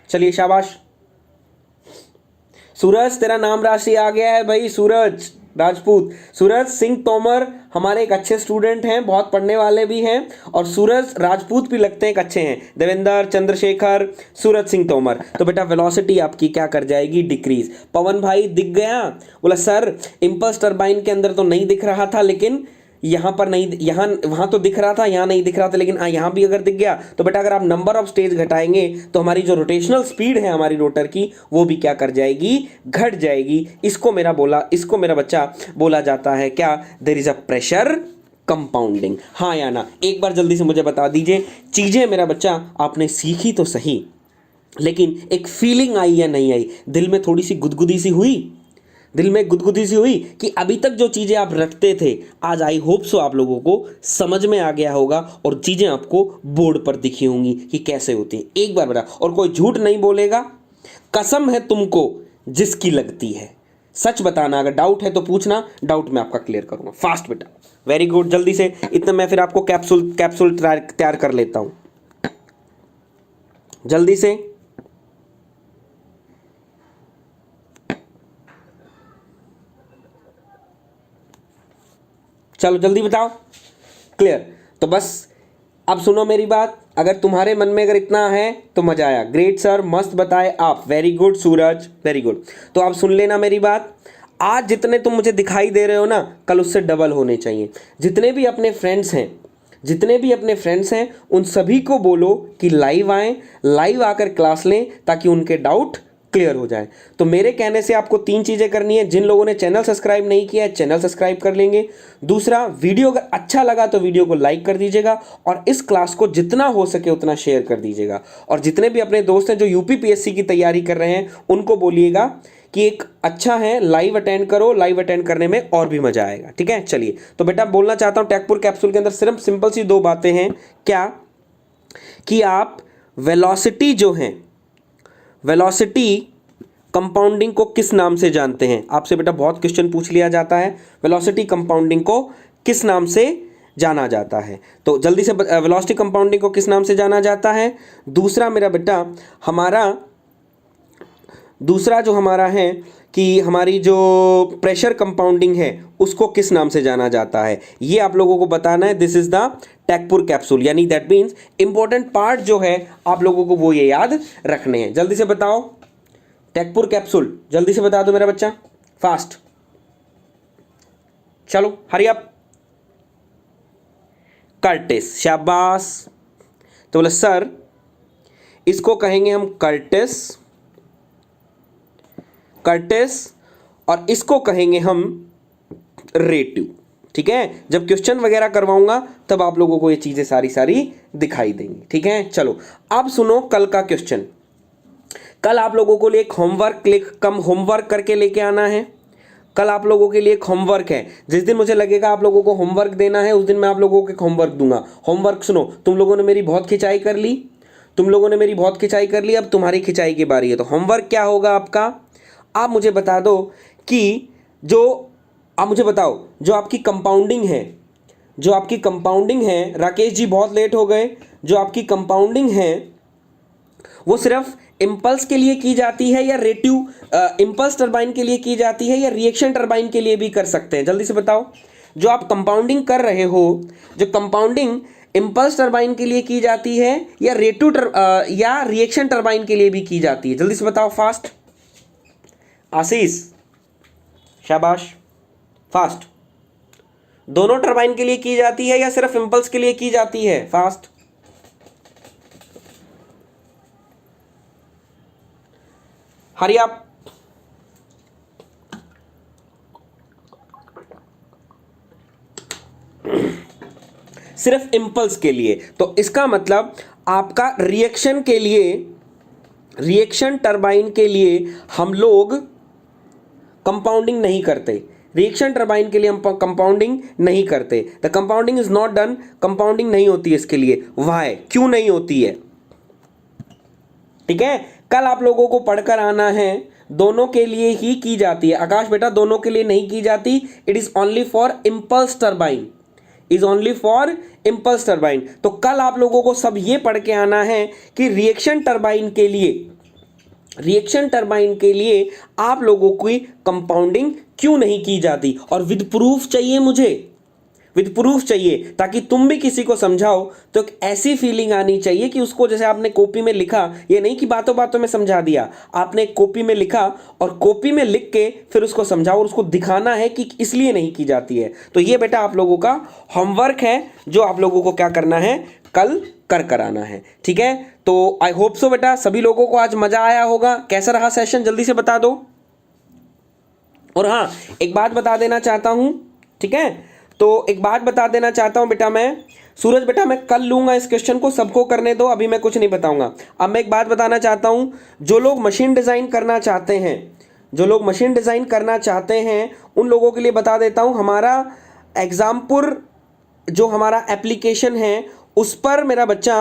चलिए शाबाश। सूरज तेरा नाम राशि आ गया है भाई, सूरज राजपूत। सूरज सिंह तोमर हमारे एक अच्छे स्टूडेंट हैं, बहुत पढ़ने वाले भी हैं, और सूरज राजपूत भी लगते हैं एक अच्छे हैं, देवेंद्र चंद्रशेखर, सूरज सिंह तोमर। तो बेटा वेलोसिटी आपकी क्या कर जाएगी, डिक्रीज। पवन भाई दिख गया, बोला सर इंपल्स टरबाइन के अंदर तो नहीं दिख रहा था, लेकिन यहाँ पर नहीं, यहाँ वहाँ तो दिख रहा था, यहाँ नहीं दिख रहा था, लेकिन यहाँ भी अगर दिख गया तो बेटा अगर आप नंबर ऑफ स्टेज घटाएंगे तो हमारी जो रोटेशनल स्पीड है हमारी रोटर की वो भी क्या कर जाएगी, घट जाएगी। इसको मेरा बच्चा बोला जाता है क्या, there is a pressure compounding, हाँ या ना। एक बार जल्दी से मुझे बता दीजिए, चीजें मेरा बच्चा आपने सीखी तो सही, लेकिन एक फीलिंग आई या नहीं आई, दिल में थोड़ी सी गुदगुदी सी हुई, दिल में गुदगुदी सी हुई कि अभी तक जो चीज़ें आप रटते थे आज आई होप सो आप लोगों को समझ में आ गया होगा और चीज़ें आपको बोर्ड पर दिखी होंगी कि कैसे होती हैं। एक बार बता, और कोई झूठ नहीं बोलेगा, कसम है तुमको जिसकी लगती है, सच बताना, अगर डाउट है तो पूछना, डाउट मैं आपका क्लियर करूंगा। फास्ट बेटा, वेरी गुड, जल्दी से। इतना मैं फिर आपको कैप्सूल तैयार कर लेता हूं, जल्दी से। चलो जल्दी बताओ, क्लियर। तो बस अब सुनो मेरी बात, अगर तुम्हारे मन में अगर इतना है तो मजा आया, ग्रेट सर, मस्त बताए आप, वेरी गुड सूरज, वेरी गुड। तो आप सुन लेना मेरी बात, आज जितने तुम मुझे दिखाई दे रहे हो ना, कल उससे डबल होने चाहिए। जितने भी अपने फ्रेंड्स हैं उन सभी को बोलो कि लाइव आएँ, लाइव आकर क्लास लें ताकि उनके डाउट क्लियर हो जाए। तो मेरे कहने से आपको 3 चीज़ें करनी है। जिन लोगों ने चैनल सब्सक्राइब नहीं किया है, चैनल सब्सक्राइब कर लेंगे। दूसरा, वीडियो अगर अच्छा लगा तो वीडियो को लाइक कर दीजिएगा और इस क्लास को जितना हो सके उतना शेयर कर दीजिएगा। और जितने भी अपने दोस्त हैं जो यूपीपीएससी की तैयारी कर रहे हैं उनको बोलिएगा कि एक अच्छा है, लाइव अटेंड करो, लाइव अटेंड करने में और भी मजा आएगा, ठीक है। चलिए, तो बेटा बोलना चाहता हूँ टैगपुर कैप्सूल के अंदर सिर्फ सिंपल सी 2 बातें हैं, क्या कि आप वेलोसिटी जो है, वेलोसिटी कंपाउंडिंग को किस नाम से जानते हैं। आपसे बेटा बहुत क्वेश्चन पूछ लिया जाता है, वेलोसिटी कंपाउंडिंग को किस नाम से जाना जाता है, तो जल्दी से वेलोसिटी कंपाउंडिंग को किस नाम से जाना जाता है। दूसरा मेरा बेटा दूसरा जो हमारा है कि हमारी जो प्रेशर कंपाउंडिंग है उसको किस नाम से जाना जाता है, ये आप लोगों को बताना है। दिस इज द टैगपुर कैप्सूल, यानी दैट मीन्स इंपॉर्टेंट पार्ट जो है आप लोगों को वो ये याद रखने हैं। जल्दी से बताओ टैगपुर कैप्सूल, जल्दी से बता दो मेरा बच्चा, फास्ट, चलो हरी अप। कर्टिस, शाबाश। तो बोले सर इसको कहेंगे हम कर्टिस और इसको कहेंगे हम रेटिव, ठीक है। जब क्वेश्चन वगैरह करवाऊंगा तब आप लोगों को ये चीजें सारी दिखाई देंगी, ठीक है। चलो अब सुनो कल का क्वेश्चन। कल आप लोगों को लिए एक होमवर्क करके लेके आना है। कल आप लोगों के लिए एक होमवर्क है, जिस दिन मुझे लगेगा आप लोगों को होमवर्क देना है उस दिन मैं आप लोगों को एक होमवर्क दूंगा। होमवर्क सुनो, तुम लोगों ने मेरी बहुत खिंचाई कर ली, अब तुम्हारी खिंचाई की बारी है। तो होमवर्क क्या होगा आपका, आप मुझे बता दो कि आप मुझे बताओ जो आपकी कंपाउंडिंग है, राकेश जी बहुत लेट हो गए, जो आपकी कंपाउंडिंग है वो सिर्फ इंपल्स के लिए की जाती है या इंपल्स टरबाइन के लिए की जाती है या रिएक्शन टरबाइन के लिए भी कर सकते हैं, जल्दी से बताओ। जो आप कंपाउंडिंग कर रहे हो, जो कंपाउंडिंग इंपल्स टरबाइन के लिए की जाती है या या रिएक्शन टरबाइन के लिए भी की जाती है, जल्दी से बताओ, फास्ट। आशीष शाबाश, फास्ट। दोनों टरबाइन के लिए की जाती है या सिर्फ इंपल्स के लिए की जाती है, फास्ट। Hurry up. सिर्फ इम्पल्स के लिए। तो इसका मतलब आपका रिएक्शन के लिए, रिएक्शन टरबाइन के लिए हम लोग कंपाउंडिंग नहीं करते। रिएक्शन टरबाइन के लिए हम कंपाउंडिंग नहीं करते। The compounding is not done, compounding नहीं होती है इसके लिए। वाई, क्यों नहीं होती है? ठीक है, कल आप लोगों को पढ़कर आना है, दोनों के लिए ही की जाती है। आकाश बेटा दोनों के लिए नहीं की जाती, it is only for impulse turbine, is only for impulse turbine. तो कल आप लोगों को सब ये पढ़ के आना है कि रिएक्शन टरबाइन के लिए, रिएक्शन टरबाइन के लिए आप लोगों की कंपाउंडिंग क्यों नहीं की जाती, और विद प्रूफ चाहिए मुझे, विद प्रूफ चाहिए, ताकि तुम भी किसी को समझाओ तो एक ऐसी फीलिंग आनी चाहिए कि उसको, जैसे आपने कॉपी में लिखा, ये नहीं कि बातों बातों में समझा दिया, आपने कॉपी में लिखा और कॉपी में लिख के फिर उसको समझाओ और उसको दिखाना है कि इसलिए नहीं की जाती है। तो ये बेटा आप लोगों का होमवर्क है जो आप लोगों को क्या करना है, कल कर आना है। ठीक है, तो आई होप सो बेटा सभी लोगों को आज मजा आया होगा। कैसा रहा सेशन जल्दी से बता दो। और हाँ, एक बात बता देना चाहता हूं, ठीक है, तो एक बात बता देना चाहता हूं बेटा, मैं सूरज बेटा मैं कल लूंगा इस क्वेश्चन को, सबको करने दो, अभी मैं कुछ नहीं बताऊंगा। अब मैं एक बात बताना चाहता हूं, जो लोग मशीन डिजाइन करना चाहते हैं, जो लोग मशीन डिजाइन करना चाहते हैं उन लोगों के लिए बता देता हूं, हमारा एग्जामपुर जो हमारा एप्लीकेशन है उस पर मेरा बच्चा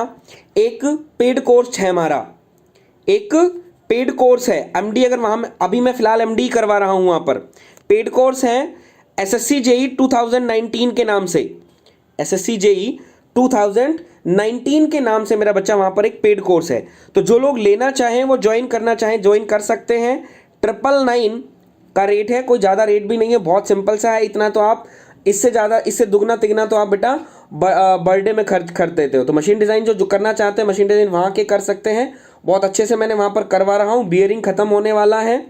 एक पेड कोर्स है, हमारा एक पेड कोर्स है एमडी, अगर वहां अभी मैं फिलहाल एमडी करवा रहा हूं, वहां पर पेड कोर्स है एसएससी जेई 2019 के नाम से, एसएससी जेई 2019 के नाम से मेरा बच्चा वहां पर एक पेड कोर्स है। तो जो लोग लेना चाहें, वो ज्वाइन करना चाहें, ज्वाइन कर सकते हैं। 999 का रेट है, कोई ज़्यादा रेट भी नहीं है, बहुत सिंपल सा है। इतना तो आप, इससे ज़्यादा, इससे दुगना तिगना तो आप बेटा बर्थडे में खर्च कर देते हो। तो मशीन डिज़ाइन जो करना चाहते हैं, मशीन डिज़ाइन वहाँ के कर सकते हैं, बहुत अच्छे से मैंने वहाँ पर करवा रहा हूँ। बियरिंग खत्म होने वाला है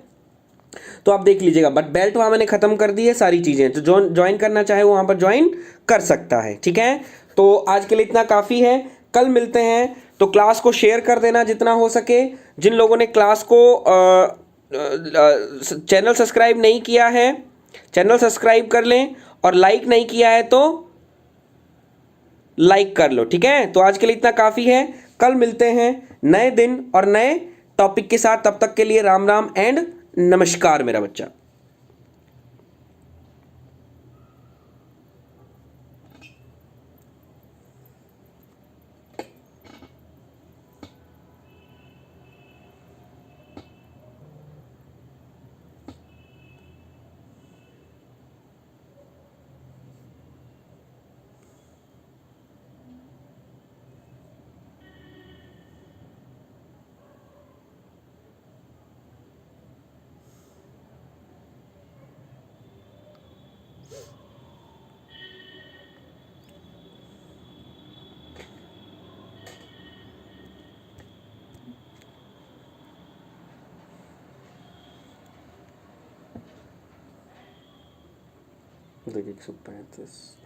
तो आप देख लीजिएगा, बट बेल्ट वहाँ मैंने खत्म कर दी है, सारी चीज़ें। तो जो ज्वाइन करना चाहे वो वहाँ पर ज्वाइन कर सकता है। ठीक है, तो आज के लिए इतना काफ़ी है, कल मिलते हैं। तो क्लास को शेयर कर देना जितना हो सके। जिन लोगों ने क्लास को चैनल सब्सक्राइब नहीं किया है, चैनल सब्सक्राइब कर लें, और लाइक नहीं किया है तो लाइक कर लो। ठीक है, तो आज के लिए इतना काफ़ी है, कल मिलते हैं नए दिन और नए टॉपिक के साथ। तब तक के लिए राम राम एंड नमस्कार मेरा बच्चा। देखिए 135।